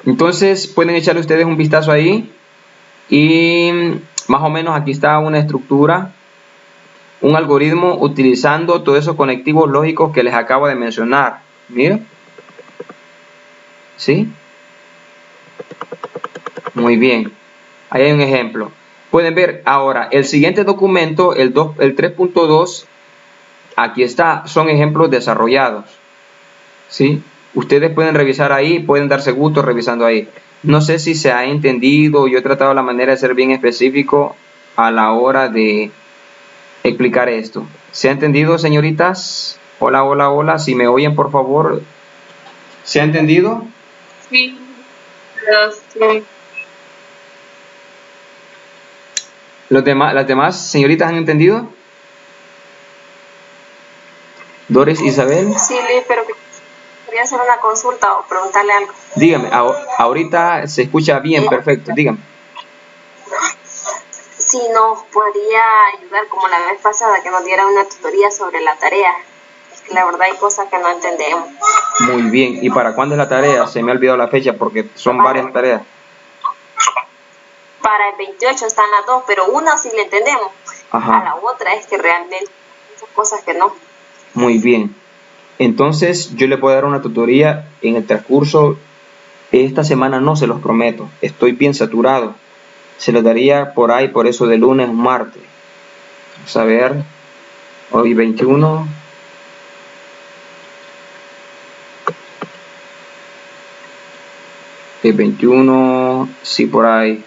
Entonces pueden echarle ustedes un vistazo ahí y más o menos aquí está una estructura, un algoritmo utilizando todos esos conectivos lógicos que les acabo de mencionar. Miren. ¿Sí? Muy bien. Ahí hay un ejemplo. Pueden ver ahora el siguiente documento, el 3.2, aquí está, son ejemplos desarrollados. ¿Sí? Ustedes pueden revisar ahí, pueden darse gusto revisando ahí. No sé si se ha entendido, yo he tratado la manera de ser bien específico a la hora de explicar esto. ¿Se ha entendido, señoritas? Hola, hola, hola. Si me oyen, por favor. ¿Se ha entendido? Sí. Sí. ¿Las demás señoritas han entendido? Doris, Isabel. Sí, Liz, pero quería hacer una consulta o preguntarle algo. Dígame, ahorita se escucha bien, perfecto, dígame. Si nos podría ayudar, como la vez pasada, que nos diera una tutoría sobre la tarea. Es que la verdad hay cosas que no entendemos. Muy bien, ¿y para cuándo es la tarea? Se me ha olvidado la fecha porque son varias tareas. Para el 28 están las dos, pero una sí le entendemos. Ajá. A la otra es que realmente hay muchas cosas que no. Muy bien. Entonces yo le puedo dar una tutoría en el transcurso. Esta semana no se los prometo, estoy bien saturado. Se los daría por ahí, por eso de lunes a martes. Vamos a ver, hoy 21. El 21, sí, por ahí.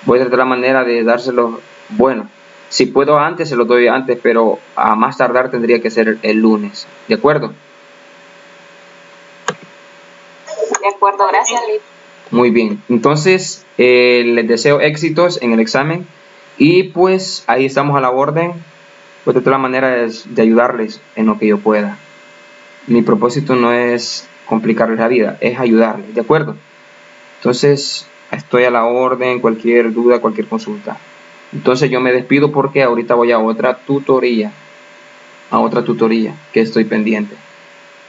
Voy a tratar la manera de dárselos. Bueno, si puedo antes, se los doy antes, pero a más tardar tendría que ser el lunes. ¿De acuerdo? De acuerdo, gracias, Liz. Muy bien, entonces les deseo éxitos en el examen y pues ahí estamos a la orden. Pues de todas maneras de ayudarles en lo que yo pueda. Mi propósito no es complicarles la vida, es ayudarles, ¿de acuerdo? Entonces estoy a la orden, cualquier duda, cualquier consulta. Entonces yo me despido porque ahorita voy a otra tutoría que estoy pendiente.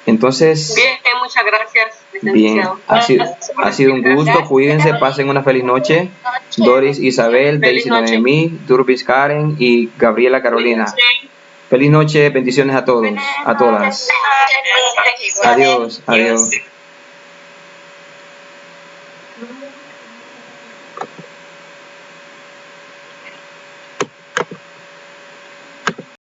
Entonces, bien, muchas gracias, licenciado. Bien, ha sido un gusto, cuídense, pasen una feliz noche. Doris, Isabel, Daisy Noemí, Durbis Karen y Gabriela Carolina. Feliz noche, bendiciones a todos, a todas. Adiós, adiós.